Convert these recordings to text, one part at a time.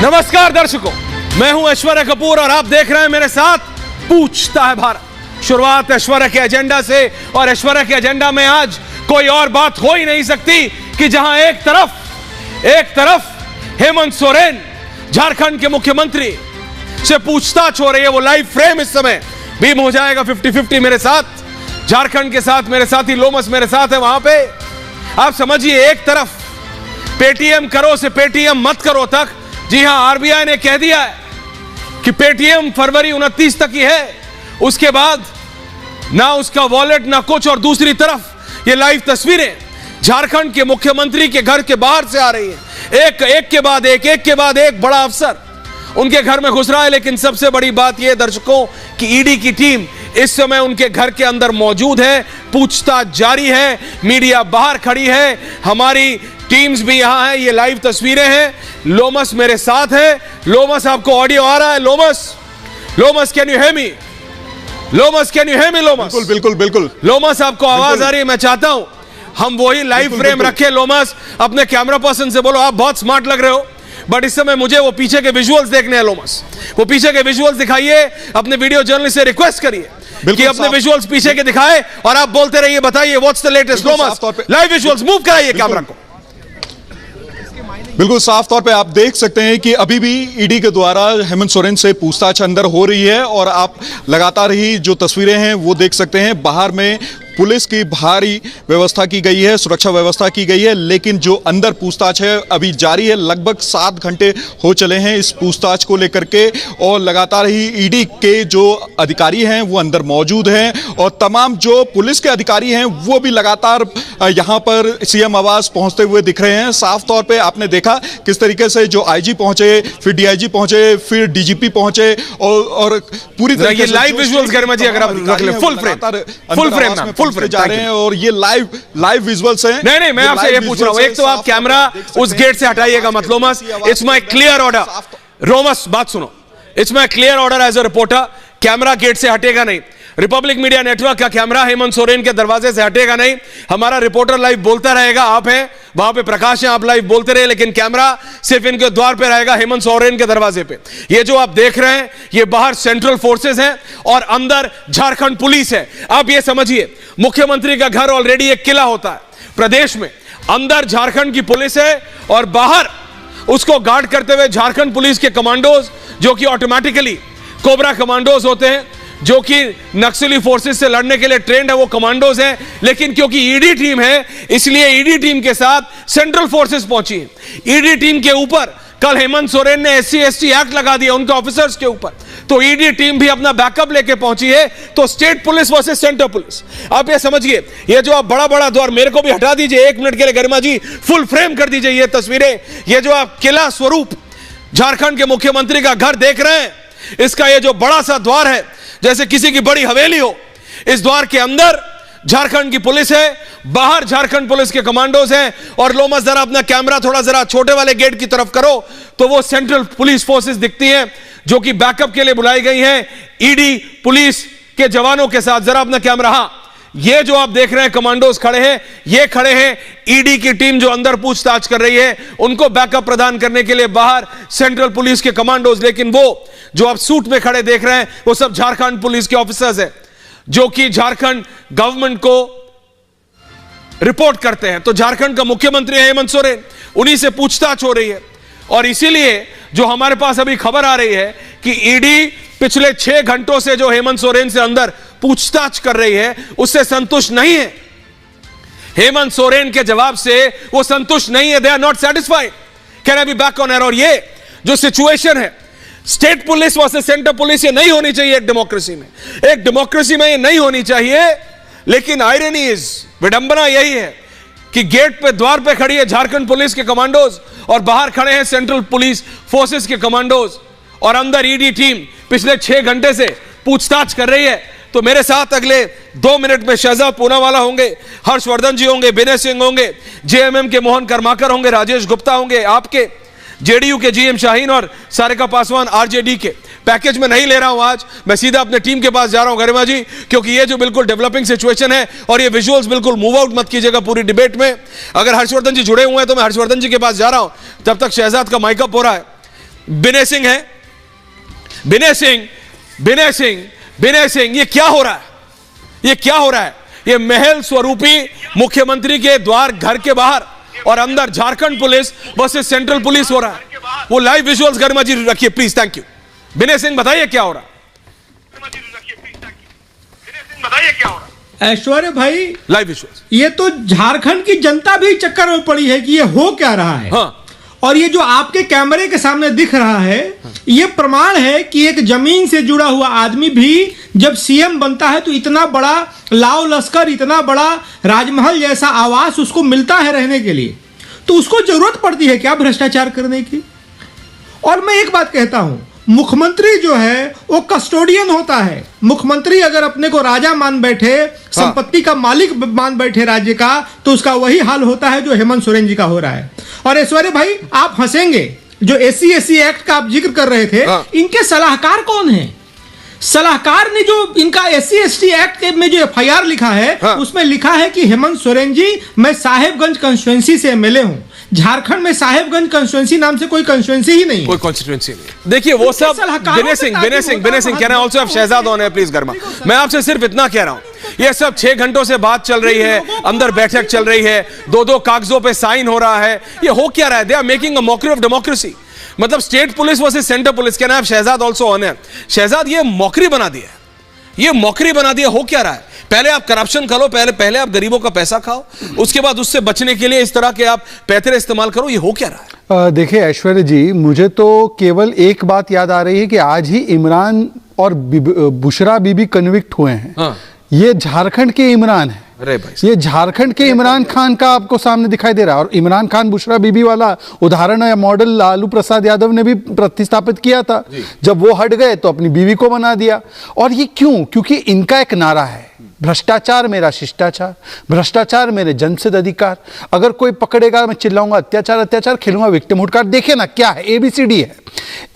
नमस्कार दर्शकों, मैं हूं ऐश्वर्या कपूर और आप देख रहे हैं मेरे साथ पूछता है भारत। शुरुआत ऐश्वर्या के एजेंडा से, और ऐश्वर्या के एजेंडा में आज कोई और बात हो ही नहीं सकती कि जहां एक तरफ हेमंत सोरेन झारखंड के मुख्यमंत्री से पूछताछ हो रही है। वो लाइव फ्रेम इस समय बीम हो जाएगा 50-50 मेरे साथ, झारखंड के साथ मेरे साथी लोमस मेरे साथ है वहां पे। आप समझिए, एक तरफ पेटीएम करो से पेटीएम मत करो तक, जी हां, आरबीआई ने कह दिया है कि पेटीएम फरवरी 29 तक ही है, उसके बाद ना उसका वॉलेट ना कुछ। और दूसरी तरफ ये लाइव तस्वीरें झारखंड के मुख्यमंत्री के घर के बाहर से आ रही हैं। एक के बाद एक बड़ा अफसर उनके घर में घुस रहा है। लेकिन सबसे बड़ी बात यह दर्शकों कि ईडी की टीम इस समय उनके घर के अंदर मौजूद है, पूछताछ जारी है, मीडिया बाहर खड़ी है, हमारी टीम्स भी यहां है। ये लाइव तस्वीरें हैं। लोमस मेरे साथ है। लोमस, आपको ऑडियो आ रहा है? Lomash can you hear me? Lomash can you hear me? Lomash बिल्कुल लोमस, आपको आवाज आ रही है? मैं चाहता हूं हम वही लाइव फ्रेम रखें। लोमस, अपने कैमरा पर्सन से बोलो आप बहुत स्मार्ट लग रहे हो, बट इस समय मुझे वो पीछे के विजुअल्स देखने हैं। लोमस, वो पीछे के विजुअल्स दिखाइए। अपने वीडियो जर्नलिस्ट से रिक्वेस्ट करिए कि अपने विजुअल्स पीछे के दिखाए और आप बोलते रहिए, बताइए what's the latest. Lomash, live visuals move कराइए कैमरा को। बिल्कुल साफ तौर पे आप देख सकते हैं कि अभी भी ईडी के द्वारा हेमंत सोरेन से पूछताछ अंदर हो रही है और आप लगातार ही जो तस्वीरें हैं वो देख सकते हैं। बाहर में पुलिस की भारी व्यवस्था की गई है, सुरक्षा व्यवस्था की गई है, लेकिन जो अंदर पूछताछ है अभी जारी है। लगभग 7 घंटे हो चले हैं इस पूछताछ को लेकर के और लगातार ही ईडी के जो अधिकारी हैं वो अंदर मौजूद हैं और तमाम जो पुलिस के अधिकारी हैं वो भी लगातार यहां पर सीएम आवास पहुंचते हुए दिख रहे हैं। साफ तौर पे आपने देखा किस तरीके से जो आईजी पहुंचे, फिर डीआईजी पहुंचे, फिर डीजीपी पहुंचे और पूरी तरीके से लाइव विजुअल्स गर्मा जी अगर आप रख ले फुल फ्रेम जा रहे हैं और ये लाइव विजुअल्स हैं। नहीं, मैं आपसे ये पूछ रहा हूं, एक तो आप कैमरा उस गेट से हटाइएगा मत। लोमस, इट्स माय क्लियर ऑर्डर। रोमस, बात सुनो, it's my clear order as a reporter, camera gate से हटेगा नहीं। रिपब्लिक मीडिया नेटवर्क का कैमरा हेमंत सोरेन के दरवाजे से हटेगा नहीं। हमारा रिपोर्टर लाइव बोलता रहेगा, आप हैं वहां पे, प्रकाश है, आप लाइव बोलते रहे, लेकिन कैमरा सिर्फ इनके द्वार पे रहेगा, हेमंत सोरेन के दरवाजे पे। ये जो आप देख रहे हैं ये बाहर सेंट्रल फोर्सेस हैं और अंदर झारखंड पुलिस है। आप ये समझिए, मुख्यमंत्री का घर ऑलरेडी एक किला होता है प्रदेश में, अंदर झारखंड की पुलिस है और बाहर उसको गार्ड करते हुए झारखंड पुलिस के कमांडोज, जो कि ऑटोमेटिकली कोबरा कमांडोज होते हैं, जो कि नक्सली फोर्सेस से लड़ने के लिए ट्रेंड है, वो कमांडोज हैं। लेकिन क्योंकि ईडी टीम है इसलिए ईडी टीम के साथ सेंट्रल फोर्सेस पहुंची हैं। ईडी टीम के ऊपर कल हेमंत सोरेन ने SC/ST एक्ट लगा दिया उनके ऑफिसर्स के ऊपर, तो ईडी टीम भी अपना बैकअप लेके पहुंची है। तो state police versus central police, आप ये समझिए। ये जो आप बड़ा द्वार, मेरे को भी हटा दीजिए 1 मिनट के लिए गरिमा जी, फुल फ्रेम कर दीजिए ये तस्वीरें। ये जो आप किला स्वरूप झारखंड के मुख्यमंत्री का घर देख रहे हैं, इसका ये जो बड़ा सा द्वार है जैसे किसी की बड़ी हवेली हो। इस द्वार के अंदर झारखंड की पुलिस है, बाहर झारखंड पुलिस के कमांडोज हैं। और लोमस, जरा अपना कैमरा थोड़ा जरा छोटे वाले गेट की तरफ करो तो वो सेंट्रल पुलिस फोर्सेस दिखती हैं जो कि बैकअप के लिए बुलाई गई हैं ईडी पुलिस के जवानों के साथ। जरा अपना कैमरा, हां, ये जो आप देख रहे हैं कमांडोज खड़े हैं, ये खड़े हैं ईडी की टीम जो अंदर पूछताछ कर रही है, उनको बैकअप प्रदान करने के लिए बाहर सेंट्रल पुलिस के कमांडोज। लेकिन वो जो आप सूट में खड़े देख रहे हैं वो सब झारखंड पुलिस के ऑफिसर्स हैं जो कि झारखंड गवर्नमेंट को रिपोर्ट करते हैं। तो झारखंड का मुख्यमंत्री हेमंत सोरेन, उन्हीं से पूछताछ हो रही है। और इसीलिए जो हमारे पास अभी खबर आ रही है कि ईडी पिछले 6 घंटों से जो हेमंत सोरेन से अंदर पूछताछ कर रही है उससे संतुष्ट नहीं है। हेमंत सोरेन के जवाब से वो संतुष्ट नहीं है। They are not satisfied, can I be back on air. और ये जो सिचुएशन है state police versus central police, ये नहीं होनी चाहिए एक डेमोक्रेसी में। एक डेमोक्रेसी में ये नहीं होनी चाहिए। लेकिन आयरनी इज, विडंबना यही है कि गेट पे, द्वार पे खड़ी है झारखंड पुलिस के कमांडोज और बाहर खड़े हैं सेंट्रल पुलिस फोर्सेस के कमांडोज और अंदर ईडी टीम पिछले 6 घंटे से पूछताछ कर रही है। तो मेरे साथ अगले 2 मिनट में शहजाद पूनावाला होंगे, हर्षवर्धन जी होंगे, विनय सिंह होंगे, जेएमएम के मोहन कर्माकर होंगे, राजेश गुप्ता होंगे, आपके जेडीयू के जीएम शाहीन और सारिका पासवान आरजेडी के। पैकेज में नहीं ले रहा हूं आज, मैं सीधा अपने टीम के पास जा रहा हूं गरिमा जी, क्योंकि ये जो बिल्कुल डेवलपिंग सिचुएशन है और ये विजुअल्स बिल्कुल मूव आउट मत कीजिएगा पूरी डिबेट में। अगर हर्षवर्धन जी जुड़े हुए हैं तो मैं हर्षवर्धन जी के पास जा रहा हूं, तब तक शहजाद का माइकअप हो रहा है। विनय सिंह है, विनय सिंह, ये क्या हो रहा है? ये क्या हो रहा है? ये महल स्वरूपी मुख्यमंत्री के द्वार घर के बाहर और अंदर Jharkhand police versus central police हो रहा है। वो लाइव विजुअल्स गरिमा जी रखिए please, thank you. Vinay Singh बताइए क्या हो रहा है? ऐश्वर्य भाई, लाइव विजुअल्स। ये तो झारखंड की जनता भी चक्कर में पड़ी है कि ये हो क्या रहा है। हाँ। और ये जो आपके कैमरे के सामने दिख रहा है, ये प्रमाण है कि एक जमीन से जुड़ा हुआ आदमी भी जब सीएम बनता है तो इतना बड़ा लाव लश्कर, इतना बड़ा राजमहल जैसा आवास उसको मिलता है रहने के लिए, तो उसको जरूरत पड़ती है क्या भ्रष्टाचार करने की? और मैं एक बात कहता हूं, मुख्यमंत्री जो है वो कस्टोडियन होता है। मुख्यमंत्री अगर अपने को राजा मान बैठे, संपत्ति का मालिक मान बैठे राज्य का, तो उसका वही हाल होता है जो हेमंत सोरेन जी का हो रहा है। और ऐश्वर्य भाई, आप हंसेंगे, जो SC/SC एक्ट का आप जिक्र कर रहे थे, इनके सलाहकार कौन है? सलाहकार ने जो इनका SC/ST एक्ट में जो FIR लिखा है, उसमें लिखा है कि हेमंत सोरेन जी, मैं साहेबगंज कंस्टिट्यूएंसी से MLA हूं। झारखंड में साहेबगंज कंस्टिट्यूएंसी नाम से कोई कंस्टिट्यूएंसी ही नहीं है, कोई कॉन्स्टिट्यूएंसी नहीं। देखिए वो सब Vinay Singh can also have Shehzad on है प्लीज गर्मा। मैं आपसे सिर्फ इतना कह रहा हूं, ये सब 6 घंटों से बात चल रही है, अंदर बैठक चल रही है, 2-2 कागजों पे साइन हो रहा है, ये हो क्या रहा है? They are making a mockery of democracy. मतलब state police versus centre police, can have Shehzad also on है। शहजाद, ये मॉकरी बना दिया, ये मॉकरी बना दिया। हो क्या रहा है? पहले आप करप्शन करो, पहले आप गरीबों का पैसा खाओ, उसके बाद उससे बचने के लिए इस तरह के आप पैतरे इस्तेमाल करो। ये हो क्या रहा है? देखिए ऐश्वर्य जी, मुझे तो केवल एक बात याद आ रही है कि आज ही इमरान और बुशरा बीबी कन्विक्ट हुए हैं। हाँ। ये झारखंड के इमरान है, अरे भाई, ये झारखंड के इमरान खान का आपको सामने दिखाई दे रहा है। और इमरान खान बुशरा बीबी वाला उदाहरण या मॉडल लालू प्रसाद यादव ने भी प्रतिस्थापित किया था। जब वो हट गए तो अपनी बीवी को बना दिया। और ये क्यों? क्योंकि इनका एक नारा है, भ्रष्टाचार मेरा शिष्टाचार, भ्रष्टाचार मेरे जनसिद्ध अधिकार। अगर कोई पकड़ेगा मैं चिल्लाऊंगा अत्याचार अत्याचार, खेलूंगा विक्टिमहुड कार्ड। देखिए ना क्या है, ABCD है।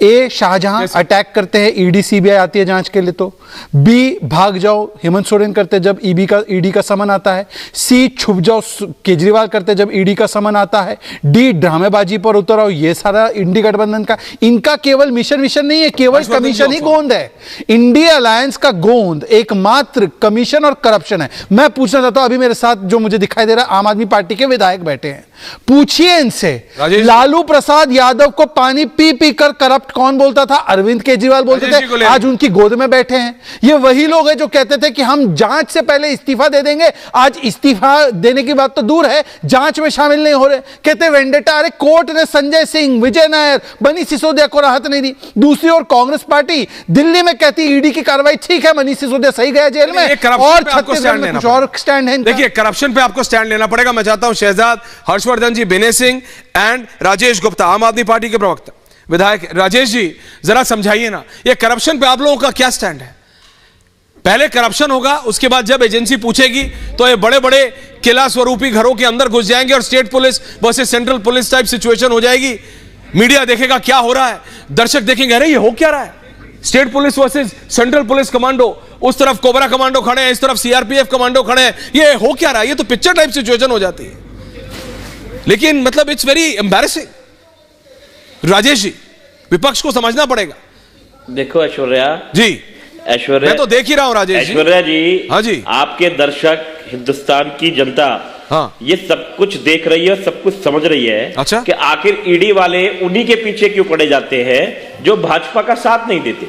A, शाहजहां अटैक करते हैं, ED CBI आती है जांच के लिए तो। B, भाग जाओ, हेमंत सोरेन करते हैं जब ED का समन आता है। C, छुप जाओ, केजरीवाल करते हैं जब ED का समन आता है। D, ड्रामेबाजी पर उतर आओ, ये सारा इंडी गठबंधन का। इनका केवल मिशन नहीं है, केवल कमीशन ही गोंद है। इंडिया अलायंस का गोंद एकमात्र कमीशन और करप्शन है। मैं पूछना चाहता हूं, अभी मेरे साथ जो मुझे दिखाई दे रहा है, आम आदमी पार्टी के विधायक बैठे हैं, पूछिए इनसे, लालू प्रसाद यादव को पानी पी पी कर करप्ट कौन बोलता था? अरविंद केजरीवाल बोलते थे, आज उनकी गोद में बैठे हैं। ये वही लोग हैं जो कहते थे कि हम जांच से पहले इस्तीफा दे देंगे। आज इस्तीफा देने की बात तो दूर है, जांच में शामिल नहीं हो रहे। कहते वेंडेटा, अरे कोर्ट ने संजय सिंह, विजय नायर, मनीष सिसोदिया को राहत नहीं दी। दूसरी ओर कांग्रेस पार्टी दिल्ली में कहती ED की कार्रवाई ठीक है, मनीष सिसोदिया सही गया जेल में, और छत्तीसगढ़ में कुछ और स्टैंड है। देखिए करप्शन पे आपको स्टैंड लेना पड़ेगा। मैं चाहता हूं शहजाद, हर्षवर्धन जी, विनय सिंह एंड राजेश गुप्ता, आम आदमी पार्टी के प्रवक्ता विधायक, राजेश जी जरा समझाइए ना, ये करप्शन पे आप लोगों का क्या स्टैंड है? पहले करप्शन होगा, उसके बाद जब एजेंसी पूछेगी तो ये बड़े बड़े किला स्वरूपी घरों के अंदर घुस जाएंगे और state police versus central police type situation हो जाएगी। मीडिया देखेगा क्या हो रहा है, दर्शक देखेंगे अरे ये हो क्या रहा है? State police versus central police commando, उस तरफ कोबरा कमांडो खड़े हैं, इस तरफ CRPF कमांडो खड़े हैं। ये हो क्या रहा है? ये तो पिक्चर टाइप सिचुएशन हो जाती है। लेकिन मतलब it's very embarrassing. Rajesh ji, विपक्ष को समझना पड़ेगा। देखो ऐश्वर्या जी, ऐश्वर्या, मैं तो देख ही रहा हूं राजेश जी। ऐश्वर्या जी, हाँ जी, आपके दर्शक, हिंदुस्तान की जनता, हाँ, ये सब कुछ देख रही है, सब कुछ समझ रही है। अच्छा, कि आखिर ED वाले उन्हीं के पीछे क्यों पड़े जाते हैं जो भाजपा का साथ नहीं देते।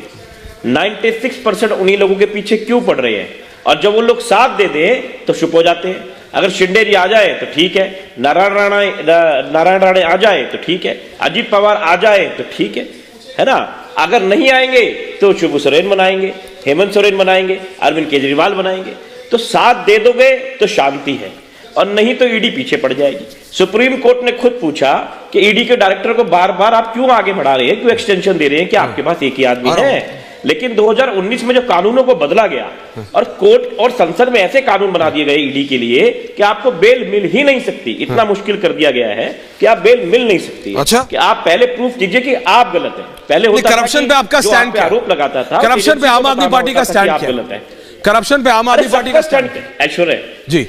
96% उन्हीं लोगों के पीछे क्यों पड़ रहे हैं, और जब वो लोग साथ दे दें तो चुप हो जाते हैं। अगर शिंदे जी आ जाए तो ठीक है, नारायण राणे आ जाए तो ठीक है, अजीत पवार आ जाए तो ठीक है ना। अगर नहीं आएंगे तो शिबू सोरेन बनाएंगे, हेमंत सोरेन बनाएंगे, अरविंद केजरीवाल बनाएंगे। तो साथ दे दोगे तो शांति है, और नहीं तो ED पीछे पड़ जाएगी। सुप्रीम कोर्ट ने खुद पूछा कि ED के डायरेक्टर को बार बार आप क्यों आगे बढ़ा रहे हैं, क्यों एक्सटेंशन दे रहे हैं, कि आपके पास एक ही आदमी है। लेकिन 2019 में जो कानूनों को बदला गया और कोर्ट और संसद में ऐसे कानून बना दिए गए ED के लिए कि आपको बेल मिल ही नहीं सकती, इतना मुश्किल कर दिया गया है कि आप बेल मिल नहीं सकती। अच्छा, कि आप पहले प्रूफ कीजिए कि आप गलत हैं। पहले होता करप्शन पे आपका स्टैंड क्या? आरोप लगाता था, करप्शन पे आम आदमी पार्टी का स्टैंड क्या? गलत है। करप्शन पे आम आदमी पार्टी का स्टैंड। ऐश्वर्या, जी।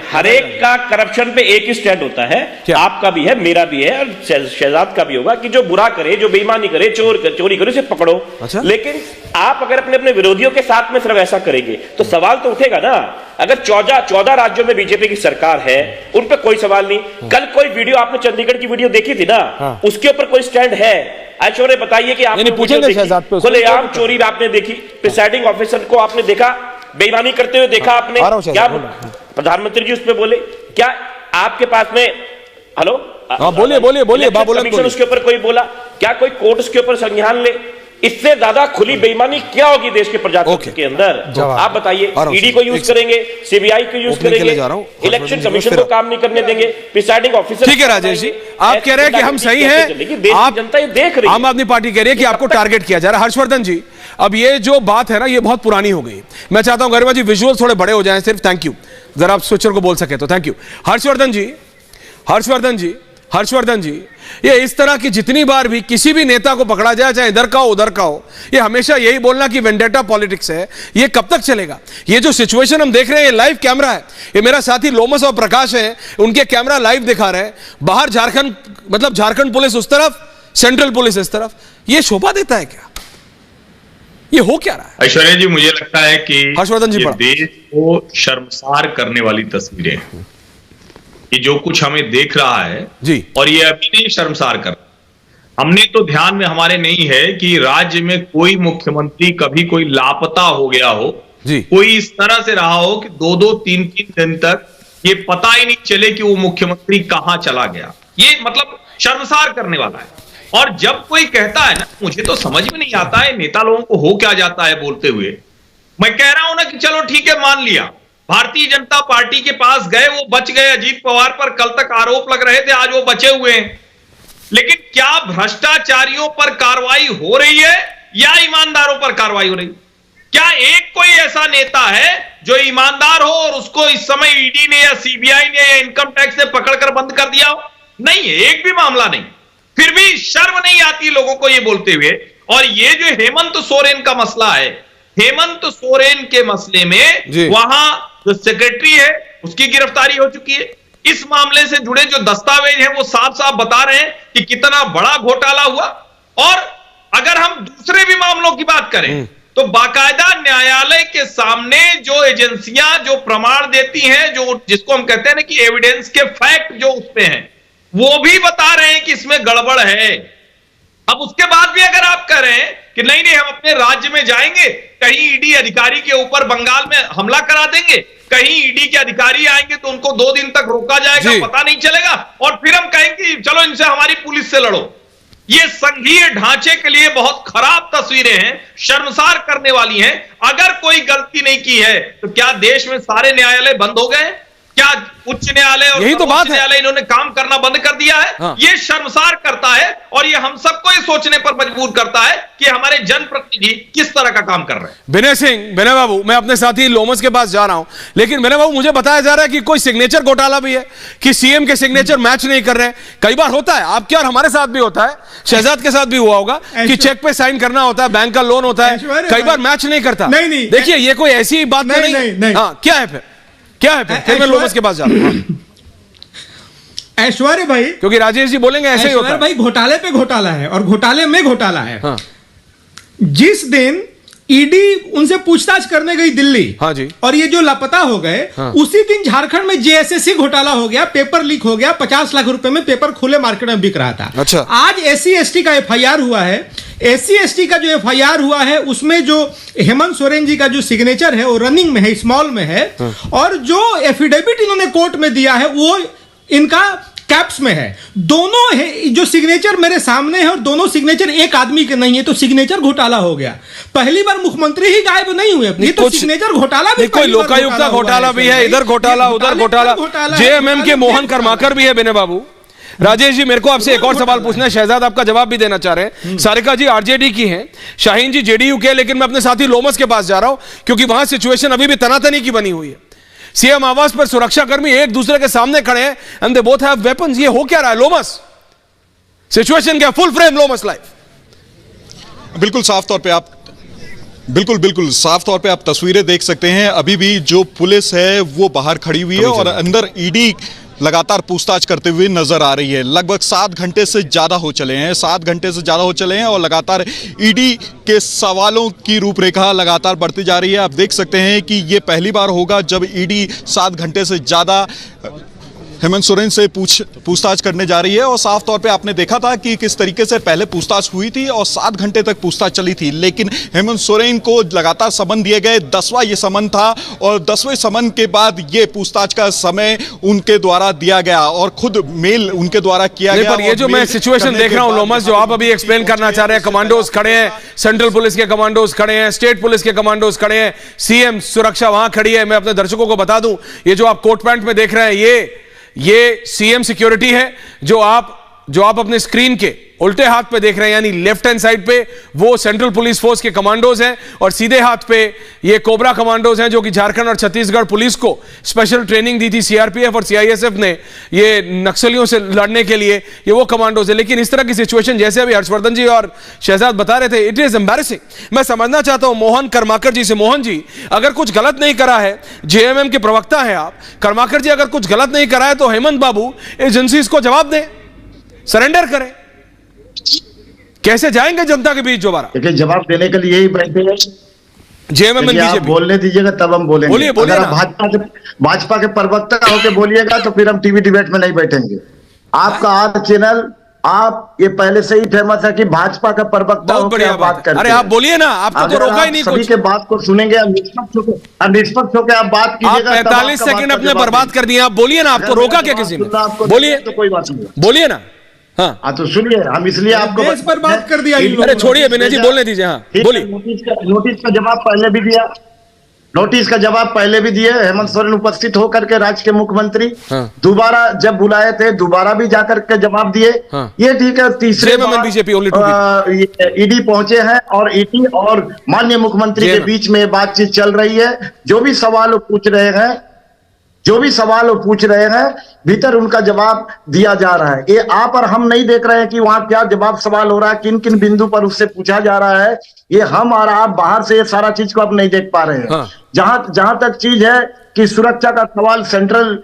हर एक का करप्शन पे एक ही स्टैंड होता है, आपका भी है, मेरा भी है, और शहजाद का भी होगा कि जो बुरा करे, जो बेईमानी करे, चोरी करे, उसे पकड़ो। अच्छा? लेकिन आप अगर अपने अपने विरोधियों के साथ में सिर्फ ऐसा करेंगे तो सवाल तो उठेगा ना। अगर 14 राज्यों में बीजेपी की सरकार है, उन पर कोई सवाल नहीं। कल कोई वीडियो, आपने चंडीगढ़ की वीडियो देखी थी ना, उसके ऊपर कोई स्टैंड है? ऐश्वर्य बताइए कि आपने खुलेआम चोरी आपने देखी, प्रिसाइडिंग ऑफिसर को आपने देखा बेईमानी करते हुए देखा आपने? क्या प्रधानमंत्री जी उस पर बोले? क्या आपके पास में, हेलो, बोलिए कमीशन उसके ऊपर कोई बोला? क्या कोई कोर्ट उसके ऊपर संज्ञान ले? इससे ज्यादा खुली बेईमानी क्या होगी देश के प्रजातंत्र के अंदर? आप बताइए। ईडी को यूज करेंगे, सीबीआई को यूज करेंगे, इलेक्शन कमीशन को काम नहीं करने देंगे, प्रिसाइडिंग ऑफिसर। ठीक है राजेश जी, आप कह रहे हैं कि हम सही हैं, आप जनता ये देख रही है, आम आदमी पार्टी कह रही है कि आपको टारगेट किया जा रहा है। हर्षवर्धन जी, अब ये जो बात है ना, ये बहुत पुरानी हो गई। मैं चाहता हूं गरिमा जी विजुअल थोड़े बड़े हो जाएं सिर्फ। थैंक यू, जरा आप स्विचर को बोल सके तो थैंक यू। हर्षवर्धन जी, ये इस तरह की जितनी बार भी किसी भी नेता को पकड़ा जाए, चाहे इधर का हो उधर का हो, ये हमेशा यही बोलना कि वेंडेटा पॉलिटिक्स है। ये कब तक चलेगा? ये जो सिचुएशन हम देख रहे हैं, ये लाइव कैमरा है। ये मेरा साथी लोमस और प्रकाश है, उनके कैमरा लाइव दिखा रहे हैं। बाहर झारखंड, मतलब झारखंड पुलिस उस तरफ, सेंट्रल पुलिस इस तरफ। ये शोभा देता है क्या? ये हो क्या रहा है? ऐश्वर्या जी, मुझे लगता है कि हर्षवर्धन जी, देश को शर्मसार करने वाली तस्वीरें, ये जो कुछ हमें देख रहा है जी, और ये अभी नहीं शर्मसार कर, हमने तो ध्यान में हमारे नहीं है कि राज्य में कोई मुख्यमंत्री कभी कोई लापता हो गया हो जी, कोई इस तरह से रहा हो कि 2-2, 3-3 दिन तक ये पता ही नहीं चले कि वो मुख्यमंत्री कहां चला गया। ये मतलब शर्मसार करने वाला है। और जब कोई कहता है ना, मुझे तो समझ में नहीं आता है नेता लोगों को हो क्या जाता है बोलते हुए। मैं कह रहा हूं ना कि चलो ठीक है, मान लिया भारतीय जनता पार्टी के पास गए, वो बच गए। अजीत पवार पर कल तक आरोप लग रहे थे, आज वो बचे हुए हैं। लेकिन क्या भ्रष्टाचारियों पर कार्रवाई हो रही है या ईमानदारों पर कार्रवाई हो रही है? क्या एक कोई ऐसा नेता है जो ईमानदार हो और उसको इस समय ईडी ने या सीबीआई ने या इनकम टैक्स ने पकड़कर बंद कर दिया हो? नहीं है, एक भी मामला नहीं। फिर भी शर्म नहीं आती लोगों को ये बोलते हुए। और ये जो हेमंत सोरेन का मसला है, हेमंत सोरेन के मसले में वहां जो सेक्रेटरी है उसकी गिरफ्तारी हो चुकी है। इस मामले से जुड़े जो दस्तावेज हैं वो साफ साफ बता रहे हैं कि कितना बड़ा घोटाला हुआ। और अगर हम दूसरे भी मामलों की बात करें तो बाकायदा न्यायालय के सामने जो एजेंसियां जो प्रमाण देती हैं, जो जिसको हम कहते हैं ना कि एविडेंस के फैक्ट जो उसमें हैं, वो भी बता रहे हैं कि इसमें गड़बड़ है। अब उसके बाद भी अगर आप कह रहे हैं कि नहीं नहीं हम अपने राज्य में जाएंगे, कहीं ईडी अधिकारी के ऊपर बंगाल में हमला करा देंगे, कहीं ईडी के अधिकारी आएंगे तो उनको 2 दिन तक रोका जाएगा, पता नहीं चलेगा, और फिर हम कहेंगे चलो इनसे हमारी पुलिस से लड़ो। ये संघीय ढांचे के लिए बहुत खराब तस्वीरें हैं, शर्मसार करने वाली हैं। अगर कोई गलती नहीं की है तो क्या देश में सारे न्यायालय बंद हो गए? क्या उच्च न्यायालय और यही तो बात है, न्यायालय इन्होंने काम करना बंद कर दिया है? हाँ। ये शर्मसार करता है और ये हम सबको ये सोचने पर मजबूर करता है कि हमारे जनप्रतिनिधि किस तरह का काम कर रहे हैं। विनय बाबू, मैं अपने साथी लोमस के पास जा रहा हूं, लेकिन विनय बाबू, मुझे बताया जा रहा है कि कोई सिग्नेचर घोटाला भी है, कि सीएम के सिग्नेचर मैच नहीं कर रहे हैं। कई बार होता है, आपके और हमारे साथ भी होता है, शहजाद के साथ भी हुआ होगा कि चेक पे साइन करना होता है, बैंक का लोन होता है, कई बार मैच नहीं करता। नहीं, देखिए ये कोई ऐसी बात नहीं। हाँ, क्या है फिर मैं लोमस के पास जा रहा हूं। ऐश्वर्य भाई, क्योंकि राजेश जी बोलेंगे ऐसे ही होता है भाई, घोटाले पे घोटाला है और घोटाले में घोटाला है। हाँ। जिस दिन ईडी उनसे पूछताछ करने गई दिल्ली, हाँ जी, और ये जो लापता हो गए, हाँ। उसी दिन झारखंड में जेएसएससी घोटाला हो गया, पेपर लीक हो गया, 50 लाख रुपए में पेपर खुले मार्केट में बिक रहा था। अच्छा। आज SC/ST का एफआईआर हुआ है। SC/ST का जो एफआईआर हुआ है उसमें जो हेमंत सोरेन जी का जो सिग्नेचर है वो रनिंग में है, स्मॉल में है, और जो एफिडेविट इन्होंने कोर्ट में दिया है वो इनका कैप्स में है। दोनों है, जो सिग्नेचर मेरे सामने है और दोनों सिग्नेचर एक आदमी के नहीं है, तो सिग्नेचर घोटाला हो गया। पहली बार मुख्यमंत्री ही गायब नहीं हुए, ये तो सिग्नेचर घोटाला भी, कोई लोकायुक्त का घोटाला भी है, इधर घोटाला उधर घोटाला, JMM के मोहन कर्माकर भी है। विनय बाबू, राजेश जी, मेरे को आपसे एक और सवाल पूछना है, शहजाद आपका जवाब भी देना चाह रहे हैं। सारिका जी आरजेडी की हैं, शाहीन जी जेडीयू के, लेकिन मैं अपने साथी लोमस के पास जा रहा हूं क्योंकि वहां सिचुएशन अभी भी तनातनी की बनी हुई है। सीएम आवास पर सुरक्षाकर्मी एक दूसरे के सामने खड़े हैं, and they both have weapons. ये हो क्या रहा है लोमस? सिचुएशन क्या? Full frame Lomash live. बिल्कुल साफ तौर पे आप बिल्कुल बिल्कुल, साफ तौर पे आप तस्वीरें देख सकते हैं। अभी भी जो पुलिस है वो बाहर खड़ी हुई है और अंदर ईडी लगातार पूछताछ करते हुए नजर आ रही है। लगभग 7 घंटे से ज्यादा हो चले हैं, 7 घंटे से ज्यादा हो चले हैं और लगातार ईडी के सवालों की रूपरेखा लगातार बढ़ती जा रही है। आप देख सकते हैं कि ये पहली बार होगा जब ईडी 7 घंटे से ज्यादा हेमंत सोरेन से पूछताछ करने जा रही है। और साफ तौर पे आपने देखा था कि किस तरीके से पहले पूछताछ हुई थी और 7 घंटे तक पूछताछ चली थी, लेकिन हेमंत सोरेन को लगातार समन दिए गए। 10वां ये समन था और 10वें समन के बाद ये पूछताछ का समय उनके द्वारा दिया गया और खुद मेल उनके द्वारा किया गया। पर ये जो मैं सिचुएशन देख रहा हूं लोमस, जो आप अभी एक्सप्लेन करना चाह रहे हैं, कमांडोज खड़े हैं, सेंट्रल पुलिस के कमांडोज खड़े हैं, स्टेट पुलिस के कमांडोज खड़े हैं, सीएम सुरक्षा वहां खड़ी है। मैं अपने दर्शकों को बता दूं, ये जो आप कोट पैंट में देख रहे हैं, ये सीएम सिक्योरिटी है जो आप अपने स्क्रीन के उल्टे हाथ पे देख रहे हैं, यानी लेफ्ट हैंड साइड पे वो सेंट्रल पुलिस फोर्स के कमांडोज हैं और सीधे हाथ पे ये कोबरा कमांडोज हैं जो कि झारखंड और छत्तीसगढ़ पुलिस को स्पेशल ट्रेनिंग दी थी सीआरपीएफ और सीआईएसएफ ने ये नक्सलियों से लड़ने के लिए, ये वो कमांडोज है। लेकिन इस तरह की सिचुएशन जैसे अभी हर्षवर्धन जी और शहजाद बता रहे थे, इट इज एम्बैरेसिंग। मैं समझना चाहता हूं मोहन कर्माकर जी से, मोहन जी अगर कुछ गलत नहीं करा है, जेएमएम के प्रवक्ता है आप, कर्माकर जी अगर कुछ गलत नहीं करा है तो हेमंत बाबू एजेंसीज को जवाब दें, सरेंडर करें। कैसे जाएंगे जनता के बीच दोबारा? देखिए, जवाब देने के लिए ही बैठे हैं जेएमएम एंड बीजेपी। बोलने दीजिएगा तब हम बोलेंगे। बोलिए बोलिए अगर भाजपा के प्रवक्ता होकर बोलिएगा तो फिर हम टीवी डिबेट में नहीं बैठेंगे। आपका आर चैनल, आप ये पहले से ही फेमस है कि भाजपा का प्रवक्ता होकर बात करते हैं। अरे आप बोलिए ना, आपको तो रोका ही नहीं कुछ। सभी के बात को सुनेंगे, निष्पक्ष होकर आप बात कीजिएगा। 45 सेकंड अपने बर्बाद कर दिए, आप बोलिए ना, आपको रोका क्या किसी ने? बोलिए तो कोई बात नहीं, बोलिए ना। हाँ तो सुनिए, हम इसलिए आपको देश पर बात कर दिया। अरे छोड़िए विनय जी, बोलने दीजिए। हाँ बोलिए। नोटिस का जवाब पहले भी दिया, नोटिस का जवाब पहले भी दिए। हेमंत सोरेन उपस्थित होकर के राज्य के मुख्यमंत्री दोबारा जब बुलाए थे, दोबारा भी जाकर के जवाब दिए। ये ठीक है, तीसरे ईडी पहुंचे हैं और ईडी और माननीय मुख्यमंत्री के बीच में बातचीत चल रही है। जो भी सवाल पूछ रहे हैं भीतर उनका जवाब दिया जा रहा है। ये आप और हम नहीं देख रहे हैं कि वहां क्या जवाब सवाल हो रहा है, किन किन बिंदु पर उससे पूछा जा रहा है। ये हम और आप बाहर से ये सारा चीज को अब नहीं देख पा रहे हैं। जहां तक चीज है कि सुरक्षा का सवाल सेंट्रल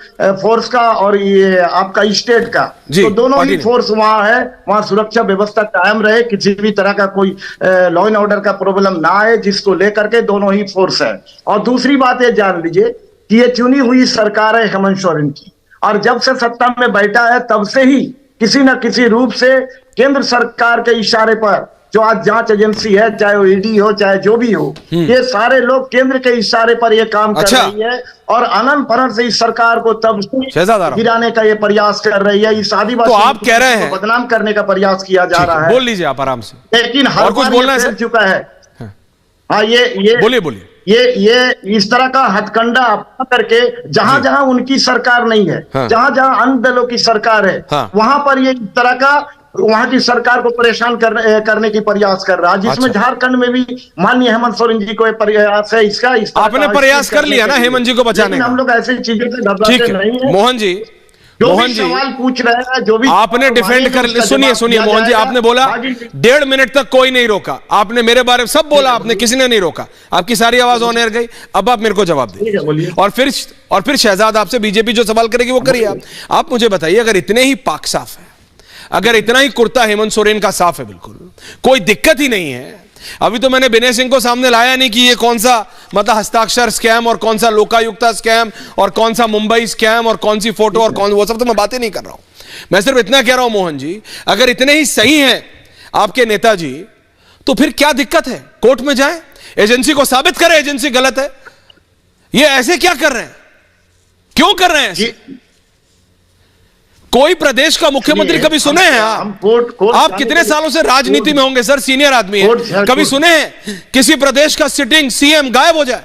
फोर्स का और ये आपका स्टेट का, तो दोनों ही फोर्स वहां है, वहां सुरक्षा व्यवस्था कायम रहे, किसी भी तरह का कोई लॉ एंड ऑर्डर का प्रॉब्लम ना आए, जिसको लेकर के दोनों ही फोर्स है। और दूसरी बात ये जान लीजिए कि ये चुनी हुई सरकार है हेमंत सोरेन की, और जब से सत्ता में बैठा है तब से ही किसी न किसी रूप से केंद्र सरकार के इशारे पर जो आज जांच एजेंसी है, चाहे वो ईडी हो चाहे जो भी हो, ये सारे लोग केंद्र के इशारे पर ये काम कर रही है और अनंत फरन से इस सरकार को तब से गिराने का ये प्रयास कर रही है। इस आदिवासी तो आप कह रहे हैं बदनाम करने का प्रयास किया जा रहा है। बोल लीजिए आप आराम से, लेकिन हर बार ये फैल चुका है। हाँ ये बोलिए। ये इस तरह का हथकंडा अपना करके जहां उनकी सरकार नहीं है, जहां अन्य दलों की सरकार है, वहां पर ये इस तरह का वहां की सरकार को परेशान करने की प्रयास कर रहा है, जिसमें झारखंड में भी माननीय हेमंत सोरेन जी को प्रयास है इसका। आपने प्रयास कर लिया ना हेमंत जी को बचाने का। हम लोग ऐसी चीजों से घबराते नहीं है। मोहन जी, मोहन जी सवाल पूछ रहे हैं, जो भी आपने डिफेंड कर, सुनिए मोहन जी, आपने बोला 1.5 मिनट तक कोई नहीं रोका, आपने मेरे बारे में सब बोला, आपने किसी ने नहीं रोका, आपकी सारी आवाज ऑन एयर गई। अब आप मेरे को जवाब दें और फिर शहजाद आपसे बीजेपी जो सवाल करेगी वो करिए। आप मुझे बताइए, अगर इतने ही पाक साफ है, अगर इतना ही कुर्ता हेमंत सोरेन का साफ है, बिल्कुल कोई दिक्कत ही नहीं है। अभी तो मैंने विनय सिंह को सामने लाया नहीं कि ये कौन सा मतलब हस्ताक्षर स्कैम और कौन सा लोकायुक्ता स्कैम और कौन सा मुंबई स्कैम और कौन सी फोटो और कौन, वो सब तो मैं बातें नहीं कर रहा हूं। मैं सिर्फ इतना कह रहा हूं मोहन जी, अगर इतने ही सही हैं आपके नेताजी, तो फिर क्या दिक्कत है? कोर्ट में जाएं, एजेंसी को साबित करें एजेंसी गलत है। ये ऐसे क्या कर रहे हैं, क्यों कर रहे हैं? कोई प्रदेश का मुख्यमंत्री कभी सुने हैं आप कितने सालों से राजनीति में होंगे सर, सीनियर आदमी है, कभी सुने हैं किसी प्रदेश का सिटिंग सीएम गायब हो जाए?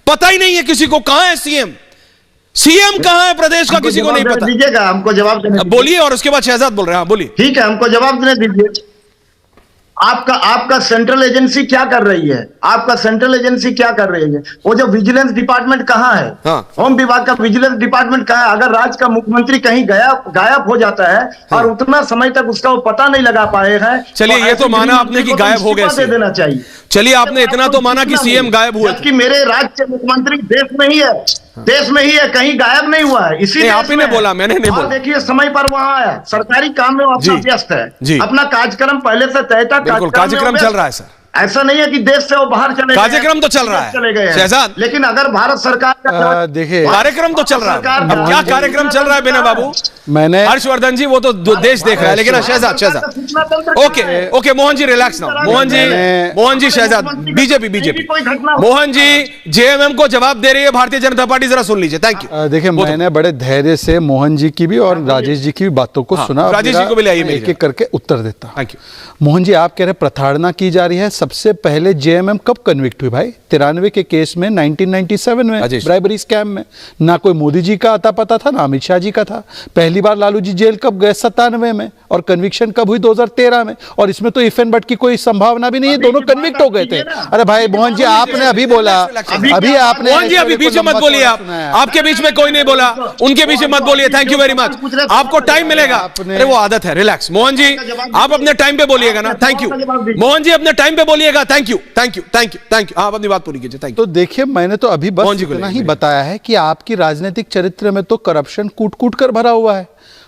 पता ही नहीं है किसी को कहां है सीएम कहां है प्रदेश का, किसी को नहीं पता। दीजिएगा हमको जवाब देने, बोलिए। और उसके बाद शहजाद बोल रहे हैं, बोलिए। ठीक है, हमको जवाब देने दीजिए। आपका सेंट्रल एजेंसी क्या कर रही है? आपका सेंट्रल एजेंसी क्या कर रही है? वो जो विजिलेंस डिपार्टमेंट कहाँ है? हाँ। होम विभाग का विजिलेंस डिपार्टमेंट कहाँ है? अगर राज्य का मुख्यमंत्री कहीं गायब हो जाता है और उतना समय तक उसका वो पता नहीं लगा पाए हैं, चलिए ये तो माना आपने कि गायब हो गए, दे देना चाहिए। चलिए आपने इतना तो माना कि सीएम गायब हुए थे, कि मेरे राज्य के मुख्यमंत्री देश में ही है, देश में ही है, कहीं गायब नहीं हुआ है। इसी आप ही ने बोला, मैंने नहीं बोला। देखिए समय पर वहां आया, सरकारी काम में अपना व्यस्त है, अपना कार्यक्रम पहले से तय था, कार्यक्रम चल रहा है सर, ऐसा नहीं है कि देश से वो बाहर चले गए, कार्यक्रम तो चल रहा है, चले गए शहजाद। लेकिन अगर भारत सरकार का देखिए कार्यक्रम तो चल रहा है, अब क्या कार्यक्रम चल रहा है बिना बाबू? मैंने हर्षवर्धन जी वो तो देश देख रहा है, लेकिन Shahzad okay Mohan ji relax now, Mohan ji Shahzad BJP Mohan ji JMM को जवाब दे रही है भारतीय जनता पार्टी, जरा सुन लीजिए। Thank you. देखिए मैंने बड़े धैर्य से मोहन जी की भी और राजेश जी की भी बातों को सुना, राजेश जी को भी लाइए, एक एक करके उत्तर देता। Thank you. मोहन जी आप कह रहे प्रताड़ना की जा रही है, सबसे पहले जेएमएम कब कन्विक्ट हुई भाई? 93 के केस में, 1997 में, ब्राइबरी स्कैम में। ना कोई मोदी जी का आता पता था, ना अमित शाह जी का था। पहली बार लालू जी जेल कब गए? 97 में। और कन्विक्शन कब हुई? 2013 में। और इसमें तो इफ एंड बट की कोई संभावना भी नहीं है, दोनों कन्विक्ट हो गए थे। अरे भाई मोहन जी आपने अभी बोला, अभी आपने, मोहन जी अभी बीच में मत बोलिए, आपके बीच में कोई नहीं बोला, उनके बीच में मत बोलिए। थैंक यू वेरी मच, आपको टाइम मिलेगा। अरे वो आदत है, रिलैक्स। मोहन जी आप अपने टाइम पे बोलिएगा ना। थैंक यू मोहन जी, अपने टाइम पे बोलिएगा। Thank you. आप अपनी बात पूरी कीजिए। तो देखिए मैंने तो अभी बस इतना ही बताया है कि आपकी राजनीतिक चरित्र में तो करप्शन कूट कूट कर भरा हुआ है।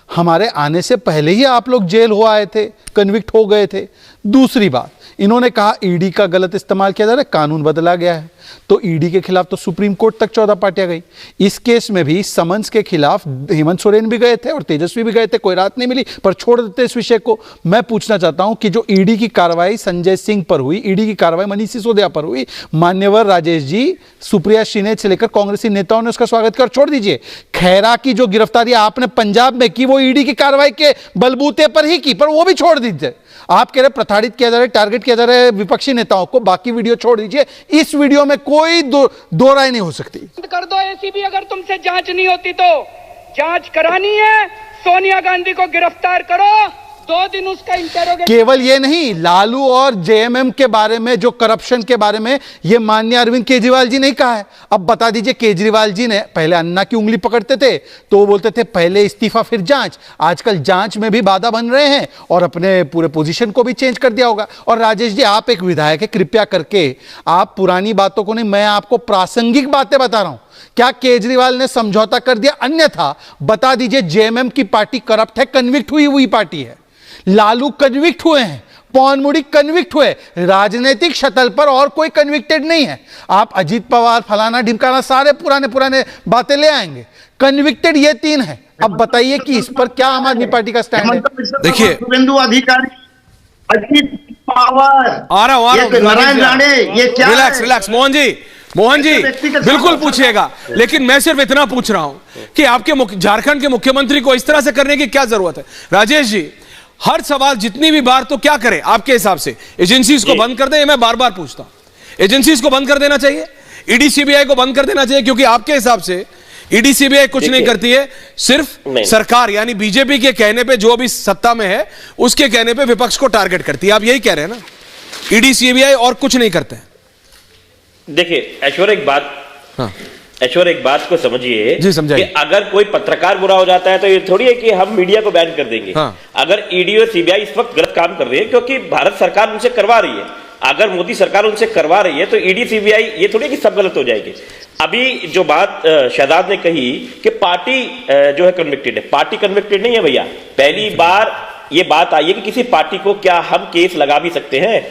हमारे आने से पहले ही आप लोग जेल हो आए थे, कन्विक्ट हो गए थे। दूसरी बात, इन्होंने कहा ईडी का गलत इस्तेमाल किया जा रहा है, कानून बदला गया है। तो ईडी के खिलाफ तो सुप्रीम कोर्ट तक 14 पार्टियां गई। इस केस में भी समन्स के खिलाफ हेमंत सोरेन भी गए थे और तेजस्वी भी गए थे, कोई राहत नहीं मिली, पर छोड़ देते इस विषय को। मैं पूछना चाहता हूं कि जो ईडी की कार्रवाई संजय सिंह पर हुई, ईडी की कार्रवाई मनीष सिसोदिया पर हुई, मान्यवर राजेश जी, सुप्रिया श्रीनेत से लेकर कांग्रेसी नेताओं ने उसका स्वागत किया। और छोड़ दीजिए खैरा की जो गिरफ्तारी आपने पंजाब में की, वो ईडी की कार्रवाई के बलबूते पर ही की, पर वो भी छोड़ दीजिए। आप कह रहे प्रताड़ित किया जा रहा है, टारगेट किया जा रहा है विपक्षी नेताओं को, बाकी वीडियो छोड़ दीजिए। इस वीडियो में कोई दो राय नहीं हो सकती। कर दो एसीबी, अगर तुमसे जांच नहीं होती तो जांच करानी है, सोनिया गांधी को गिरफ्तार करो, 2 दिन उसका इंटेरोगेशन। केवल ये नहीं, लालू और जेएमएम के बारे में, जो करप्शन के बारे में, ये माननीय अरविंद केजरीवाल जी ने कहा है। अब बता दीजिए, केजरीवाल जी ने पहले अन्ना की उंगली पकड़ते थे तो वो बोलते थे पहले इस्तीफा फिर जांच। आजकल जांच में भी बाधा बन रहे हैं और अपने पूरे पोजीशन को भी चेंज कर दिया होगा। और राजेश जी आप एक विधायक है, कृपया करके आप पुरानी बातों को नहीं, मैं आपको प्रासंगिक बातें बता रहा हूं। क्या केजरीवाल ने समझौता कर दिया? अन्यथा बता दीजिए जेएमएम की पार्टी करप्ट है, कन्विक्ट हुई पार्टी है। लालू कन्विक्ट हुए हैं, पौनमुड़ी कन्विक्ट हुए, राजनीतिक शतल पर और कोई कन्विक्टेड नहीं है। आप अजीत पवार, फलाना ढिमकाना, सारे पुराने बातें ले आएंगे, कन्विक्टेड ये 3 है। अब बताइए कि इस पर क्या आम आदमी पार्टी का स्टैंड है? देखिए शुभेंदु अधिकारी, अजीत पवार, आ रहा हूं, नारायण राणे, ये क्या? रिलैक्स मोहन जी बिल्कुल पूछिएगा, लेकिन मैं सिर्फ इतना पूछ रहा हूं कि आपके झारखंड के मुख्यमंत्री को इस तरह से करने की क्या जरूरत है? राजेश जी हर सवाल जितनी भी बार, तो क्या करें आपके हिसाब से? एजेंसीज को बंद कर दें? मैं बार बार पूछता हूं, एजेंसीज को बंद कर देना चाहिए, ईडी सीबीआई को बंद कर देना चाहिए? क्योंकि आपके हिसाब से ईडी सीबीआई कुछ नहीं करती है, सिर्फ सरकार यानी बीजेपी के कहने पे, जो भी सत्ता में है उसके कहने पे विपक्ष को टारगेट करती है। आप यही कह रहे हैं ना, ईडी सीबीआई और कुछ नहीं करते हैं? देखिए ऐश्वर्य, एक बात को समझिए कि अगर कोई पत्रकार बुरा हो जाता है तो ये थोड़ी है कि हम मीडिया को बैन कर देंगे। अगर ईडी और सीबीआई इस वक्त गलत काम कर रही है क्योंकि भारत सरकार उनसे करवा रही है, अगर मोदी सरकार उनसे करवा रही है तो ईडी सीबीआई ये थोड़ी कि सब गलत हो जाएगी। अभी जो बात शहजाद ने कही कि पार्टी जो है कन्विक्टेड है, पार्टी कन्विक्टेड नहीं है भैया। पहली बार ये बात आई है कि किसी पार्टी को क्या हम केस लगा भी सकते हैं।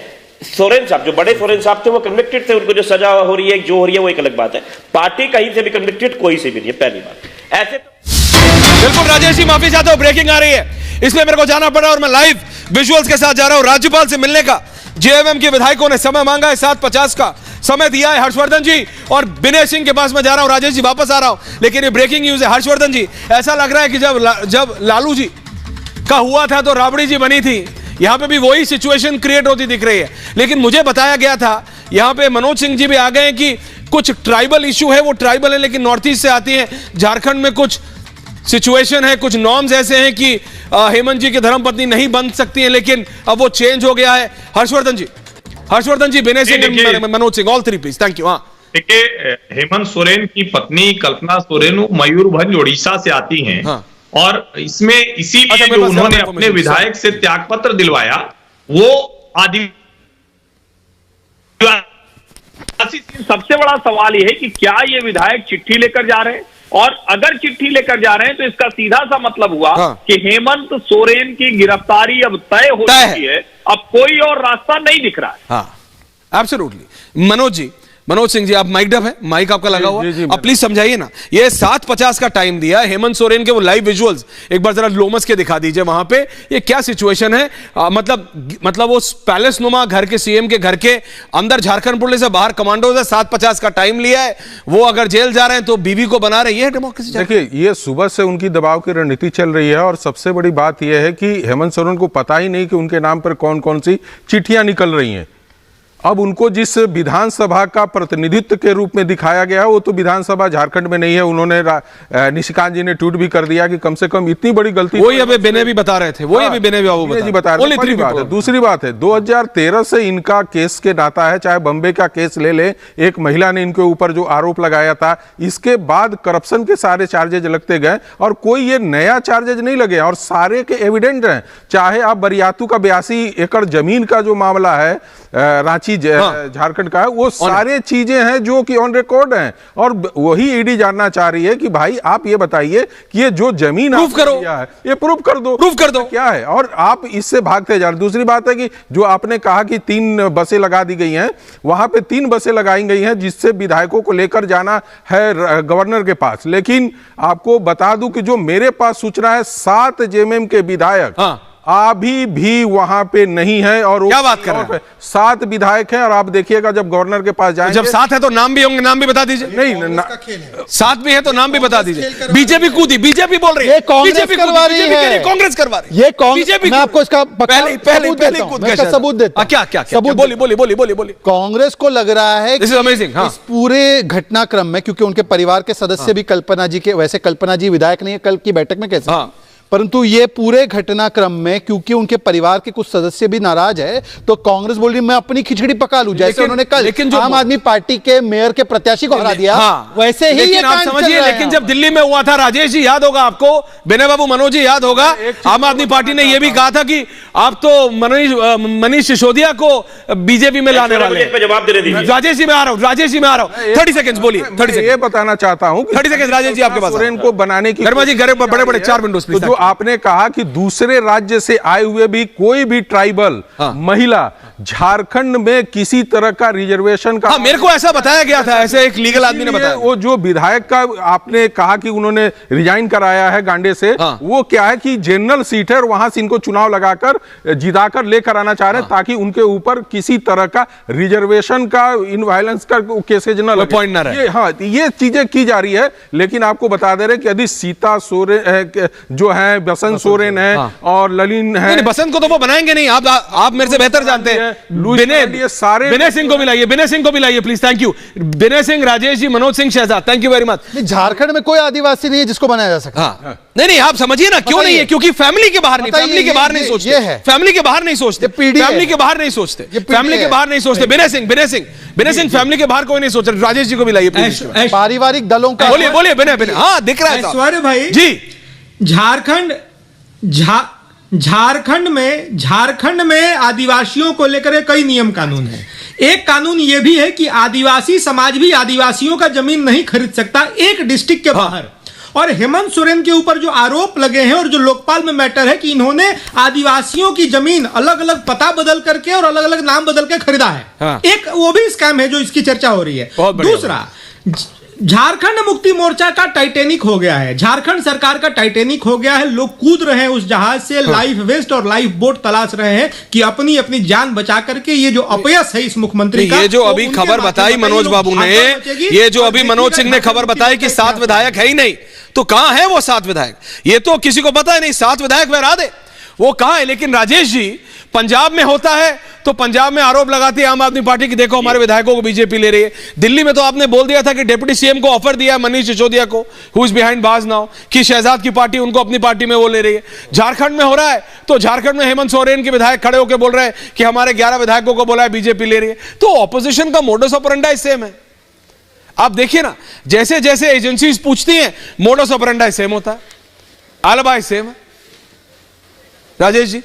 सोरेन साहब, जो बड़े सोरेन साहब थे, वो कन्विक्टेड थे, उनको जो सजा हो रही है, जो हो रही है, वो एक अलग बात है। पार्टी कहीं से भी कन्विक्टेड कोई से भी नहीं है, पहली बात। ऐसे बिल्कुल राजेश जी, माफी चाहता हूं, ब्रेकिंग आ रही है इसलिए मेरे को जाना पड़ा और मैं लाइव विजुअल्स के साथ जा रहा हूं। राज्यपाल से मिलने का जेएमएम के विधायकों ने समय मांगा है, 7:50 का समय दिया है हर्षवर्धन जी, और विनय सिंह के पास मैं जा रहा हूं। राजेश जी वापस आ रहा हूं, लेकिन ये ब्रेकिंग न्यूज है। हर्षवर्धन जी, ऐसा लग रहा है कि जब लालू जी का हुआ था तो राबड़ी जी बनी थी, यहां पे भी वही सिचुएशन क्रिएट होती दिख रही है। लेकिन मुझे बताया गया था, यहां पे मनोज सिंह जी भी आ गए कि कुछ ट्राइबल इशू है, वो ट्राइबल है लेकिन नॉर्थ ईस्ट से आती है, झारखंड में कुछ सिचुएशन है, कुछ नॉर्म्स ऐसे हैं कि हेमंत जी की धर्मपत्नी नहीं बन सकती हैं, लेकिन अब वो चेंज हो गया है। Harshvardhan ji, Vinay Singh, Manoj Singh, all three please. Thank you. हाँ, देखिए, हेमंत सोरेन की पत्नी कल्पना सोरेन मयूरभंज उड़ीसा से आती हैं। हाँ। और इसमें इसीलिए जो उन्होंने अपने विधायक से त्यागपत्र दिलवाया वो आदिवासी। सबसे बड़ा सवाल यह है कि क्या ये विधायक चिट्ठी लेकर जा रहे हैं, और अगर चिट्ठी लेकर जा रहे हैं तो इसका सीधा सा मतलब हुआ कि हेमंत सोरेन की गिरफ्तारी अब तय हो चुकी है, अब कोई और रास्ता नहीं दिख रहा है। हाँ, एब्सोल्युटली। मनोज सिंह जी, आप माइक डब है, माइक आपका लगा हुआ, अब प्लीज समझाइए ना। ये 7:50 का टाइम दिया हेमंत सोरेन के, वो लाइव विजुअल्स एक बार जरा लोमस के दिखा दीजिए वहां पे। ये क्या सिचुएशन है? मतलब वो पैलेस नुमा घर के, सीएम के घर के अंदर झारखंड पुलिस से बाहर कमांडो से 7:50 का टाइम लिया है, वो अगर जेल जा रहे हैं तो बीवी को बना रहे हैं। डेमोक्रेसी। देखिए, ये सुबह से उनकी दबाव की रणनीति चल रही है, और सबसे बड़ी बात यह है कि हेमंत सोरेन को पता ही नहीं कि उनके नाम पर कौन कौन सी चिट्ठियां निकल रही हैं। अब उनको जिस विधानसभा का प्रतिनिधित्व के रूप में दिखाया गया, वो तो विधानसभा झारखंड में नहीं है। उन्होंने निशिकांत जी ने ट्वीट भी कर दिया कि कम से कम इतनी बड़ी गलती, वही अभी बेने भी बता रहे थे, वही अभी बेने भी बता रहे थे। दूसरी बात है, 2013 से इनका केस के नाता है, चाहे बम्बे का केस ले ले, एक महिला ने इनके ऊपर जो आरोप लगाया था, इसके बाद करप्शन के सारे चार्जेज लगते गए, और कोई ये नया चार्जेज नहीं लगे, और सारे के एविडेंट हैं। चाहे आप बरियातू का 82 एकड़ जमीन का जो मामला है रांची झारखंड का है, वो सारे चीजें हैं जो कि ऑन रिकॉर्ड हैं, और वही ईडी जानना चाह रही है कि भाई आप ये बताइए कि ये जो जमीन प्रूफ करो, है, ये प्रूफ कर दो क्या है, और आप इससे भागते जा रहे। दूसरी बात है कि जो आपने कहा कि 3 बसें लगा दी गई हैं, वहां पे 3 बसें लगाई गई हैं जिससे विधायकों को लेकर जाना है गवर्नर के पास। लेकिन आपको बता दूं कि जो मेरे पास सूचना है, 7 जेएमएम के विधायक अभी भी वहां पे नहीं है। और क्या बात कर रहे हैं? 7 विधायक हैं, और आप देखिए जब गवर्नर के पास जाएंगे, जब 7 है तो नाम भी होंगे, नाम भी बता दीजिए। नहीं, 7 भी है तो नाम भी बता दीजिए। बीजेपी कूदी, बीजेपी बोल रही है, ये कांग्रेस करवा रही है, कांग्रेस करवा रही है, ये बीजेपी। मैं आपको इसका पहले सबूत देता हूं। क्या बोलिए। कांग्रेस को लग रहा है दिस इज अमेजिंग। इस पूरे घटनाक्रम में, क्योंकि उनके परिवार के सदस्य भी कल्पना जी के, वैसे कल्पना जी विधायक नहीं है, कल की बैठक में कैसे, परंतु ये पूरे घटनाक्रम में क्योंकि उनके परिवार के कुछ सदस्य भी नाराज है, तो कांग्रेस बोल रही मैं अपनी खिचड़ी पका लूं, जैसे उन्होंने कल आम आदमी पार्टी के मेयर के प्रत्याशी को हरा दिया, वैसे ही ये आप समझिए। लेकिन जब दिल्ली में हुआ था, राजेश जी याद होगा आपको, विनय बाबू, मनोज जी याद होगा, आम आदमी पार्टी ने यह भी कहा था कि आप तो मनीष सिसोदिया को बीजेपी में लाने वाले हैं। जवाब दे रहे। राजेश जी में आ रहा हूं, 30 सेकंड बोलिए। 30 सेकंड ये बताना चाहता हूं, 30 सेकंड राजेश जी आपके पास। सोरेन को बनाने की गर्मा जी, बड़े 4 विंडोज प्लीज। जो आपने कहा कि दूसरे राज्य से आए हुए भी कोई भी ट्राइबल महिला झारखंड में किसी तरह का रिजर्वेशन का, मेरे को ऐसा बताया गया था, ऐसे एक लीगल आदमी ने बताया। वो जो विधायक का आपने कहा कि उन्होंने रिजाइन कराया है गांडे से, वो क्या है कि जनरल सीट है, और वहां से इनको चुनाव लगाकर जिताकर लेकर आना चाह रहे हैं, ताकि उनके ऊपर किसी तरह का रिजर्वेशन का इनवायलेंस का केसेज न लगे, पॉइंट न रहे। ये चीजें की जा रही है। लेकिन आपको बता दे रहे कि यदि सीता सोरेन जो है, बसंत सोरेन है और ललिन है, बसंत को तो वो बनाएंगे नहीं, आप मेरे से बेहतर जानते हैं। विनय सिंह को मिलाइए, please. Thank you Vinay Singh, Rajesh ji, Manoj Singh, Shehzad, thank you very much. Jharkhand में कोई आदिवासी नहीं है जिसको बनाया जा सकता। नहीं, आप समझिए ना क्यों नहीं है, क्योंकि फैमिली के बाहर नहीं, फैमिली के बाहर नहीं सोचते, फैमिली के बाहर नहीं सोचते, फैमिली के बाहर नहीं सोचते, फैमिली के बाहर नहीं सोचते। विनय सिंह फैमिली के बाहर कोई नहीं सोच रहे। राजेश जी को मिलाइए प्लीज। पारिवारिक दलों का बोलिए विनय। हाँ, दिख रहा है ऐश्वर्य भाई जी। झारखंड में आदिवासियों को लेकर कई नियम कानून है। एक कानून यह भी है कि आदिवासी समाज भी आदिवासियों का जमीन नहीं खरीद सकता एक डिस्ट्रिक्ट के बाहर। और हेमंत सोरेन के ऊपर जो आरोप लगे हैं और जो लोकपाल में मैटर है कि इन्होंने आदिवासियों की जमीन अलग अलग पता बदल करके और अलग अलग नाम बदल के खरीदा है, एक वो भी स्कैम है जो इसकी चर्चा हो रही है। दूसरा, झारखंड मुक्ति मोर्चा का टाइटैनिक हो गया है, झारखंड सरकार का टाइटैनिक हो गया है। लोग कूद रहे हैं उस जहाज से, लाइफ वेस्ट और लाइफ बोट तलाश रहे हैं कि अपनी अपनी जान बचा करके ये जो अपयश है इस मुख्यमंत्री का, ये जो अभी खबर बताई मनोज बाबू ने, ये जो अभी मनोज सिंह ने खबर बताई कि 7 विधायक है ही नहीं, तो कहां है वो 7 विधायक? ये तो किसी को पता ही नहीं। 7 विधायक बहरा दे, वो कहां है? लेकिन राजेश जी, पंजाब में होता है तो पंजाब में आरोप लगाती है आम आदमी पार्टी की, देखो हमारे विधायकों को बीजेपी ले रही है। दिल्ली में तो आपने बोल दिया था कि डिप्टी सीएम को ऑफर दिया है मनीष सिसोदिया को, हु इज बिहाइंड बाज नाउ, कि शहजाद की पार्टी उनको अपनी पार्टी में वो ले रही है। झारखंड में हो रहा है तो झारखंड में हेमंत सोरेन के विधायक खड़े होकर बोल रहे हैं कि हमारे 11 विधायकों को बोला है बीजेपी ले रही है। तो ऑपोजिशन का मोडस ऑपरेंडाई सेम है। आप देखिए ना, जैसे जैसे एजेंसीज पूछती हैं मोडस ऑपरेंडाई सेम होता है, आलबाई सेम है। राजेश जी।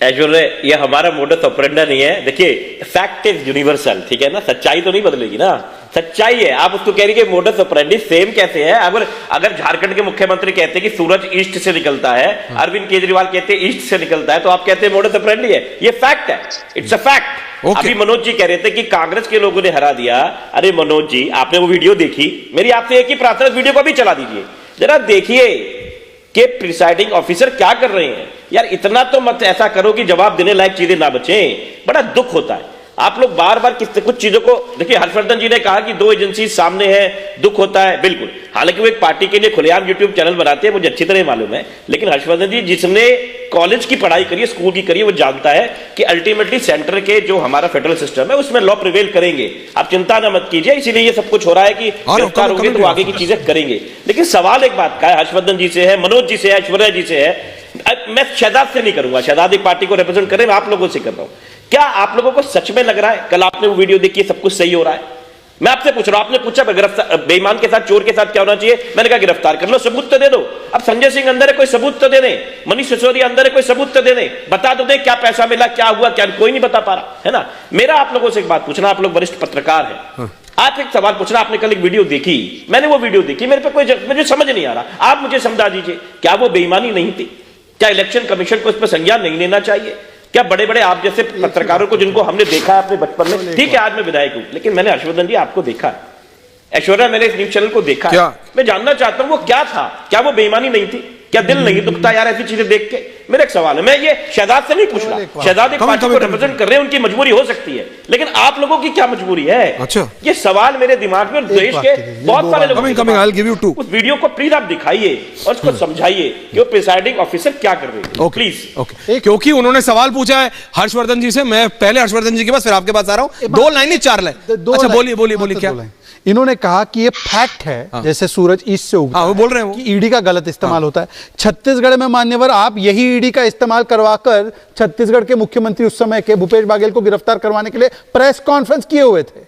ऐश्वर्य ये हमारा मोडस ऑपरेंडा नहीं है। देखिए फैक्ट इज यूनिवर्सल, ठीक है ना, सच्चाई तो नहीं बदलेगी ना, सच्चाई है। आप उसको कह रही है मोडस ऑपरेंडी सेम कैसे है? अगर झारखंड के मुख्यमंत्री कहते हैं कि सूरज ईस्ट से निकलता है, अरविंद केजरीवाल कहते हैं ईस्ट से निकलता है, तो आप कहते हैं मोडस ऑपरेंडी है। ये फैक्ट है, इट्स अ फैक्ट। अभी मनोज जी कह रहे थे कि कांग्रेस के लोगों ने हरा दिया। अरे मनोज जी, आपने वो वीडियो देखी? मेरी आपसे एक ही प्रार्थना, वीडियो को भी चला दीजिए जरा, देखिए कि प्रिसाइडिंग ऑफिसर क्या कर रहे हैं। यार इतना तो मत ऐसा करो कि जवाब देने लायक चीजें ना बचें। बड़ा दुख होता है आप लोग बार बार कुछ चीजों को देखिए। हर्षवर्धन जी ने कहा कि 2 एजेंसी सामने है, दुख होता है, बिल्कुल। हालांकि वो एक पार्टी के लिए खुलेआम यूट्यूब चैनल बनाते हैं, मुझे अच्छी तरह मालूम है। लेकिन हर्षवर्धन जी जिसने कॉलेज की पढ़ाई करी है, स्कूल की करी है, वो जानता है कि अल्टीमेटली सेंटर के जो हमारा फेडरल सिस्टम है उसमें लॉ प्रिवेल करेंगे। आप चिंता ना मत कीजिए, इसीलिए ये सब कुछ हो रहा है कि गिरफ्तार होंगे तो आगे की चीजें करेंगे। लेकिन सवाल एक बात का है, हर्षवर्धन जी से है, मनोज जी से है, ऐश्वर्या जी से है। मैं शहजाद से नहीं करूंगा, शहजाद एक पार्टी को रिप्रेजेंट कर रहे हैं, मैं आप लोगों से कर रहा हूं। क्या आप लोगों को सच में लग रहा है, कल आपने वो वीडियो देखी, सब कुछ सही हो रहा है? मैं आपसे पूछ रहा हूं, आपने पूछा गिरफ्तार बेईमान के साथ, चोर के साथ क्या होना चाहिए? मैंने कहा गिरफ्तार कर लो, सबूत तो दे दो। अब संजय सिंह अंदर है, कोई सबूत तो दे दें। मनीष सिसोदिया अंदर है, कोई सबूत तो दे दें, बता तो दे क्या पैसा मिला, क्या हुआ, क्या कोई नहीं बता पा रहा है ना। मेरा आप लोगों से एक बात पूछना, आप लोग वरिष्ठ पत्रकार हैं, आप एक सवाल पूछना। आपने कल एक वीडियो देखी, मैंने वो वीडियो देखी, मेरे पे मुझे समझ नहीं आ रहा। आप मुझे समझा दीजिए, क्या वो बेईमानी नहीं थी? क्या इलेक्शन कमीशन को इस पर संज्ञान नहीं लेना चाहिए? क्या बड़े बड़े आप जैसे पत्रकारों को, जिनको हमने देखा है अपने बचपन में, ठीक है आज मैं विधायक हूं, लेकिन मैंने हर्षवर्धन जी आपको देखा है, ऐश्वर्या मैंने इस न्यूज चैनल को देखा है। मैं जानना चाहता हूं वो क्या था, क्या वो बेईमानी नहीं थी? क्या दिल नहीं दुखता यार ऐसी चीजें देख के? मेरा एक सवाल है, मैं ये शहजाद से नहीं पूछ रहा, शहजाद एक पार्टी को रिप्रेजेंट कर रहे हैं, उनकी मजबूरी हो सकती है, लेकिन आप लोगों की क्या मजबूरी है? अच्छा, ये सवाल मेरे दिमाग में, देश के बहुत सारे लोग उस वीडियो को प्लीज आप दिखाइए और उसको समझाइए कि वो प्रिसाइडिंग ऑफिसर क्या कर रहे हैं, प्लीज। क्योंकि उन्होंने सवाल पूछा है हर्षवर्धन जी से, मैं पहले हर्षवर्धन जी के पास फिर आपके पास आ रहा हूं। 2 लाइन नहीं 4 लाइन। अच्छा बोलिए क्या? इन्होंने कहा कि ये फैक्ट है, जैसे सूरज ईस्ट से उगता है, वो बोल रहे हैं कि ईडी का गलत इस्तेमाल होता है। छत्तीसगढ़ में मान्यवर आप यही ईडी का इस्तेमाल करवाकर छत्तीसगढ़ के मुख्यमंत्री उस समय के भूपेश बघेल को गिरफ्तार करवाने के लिए प्रेस कॉन्फ्रेंस किए हुए थे।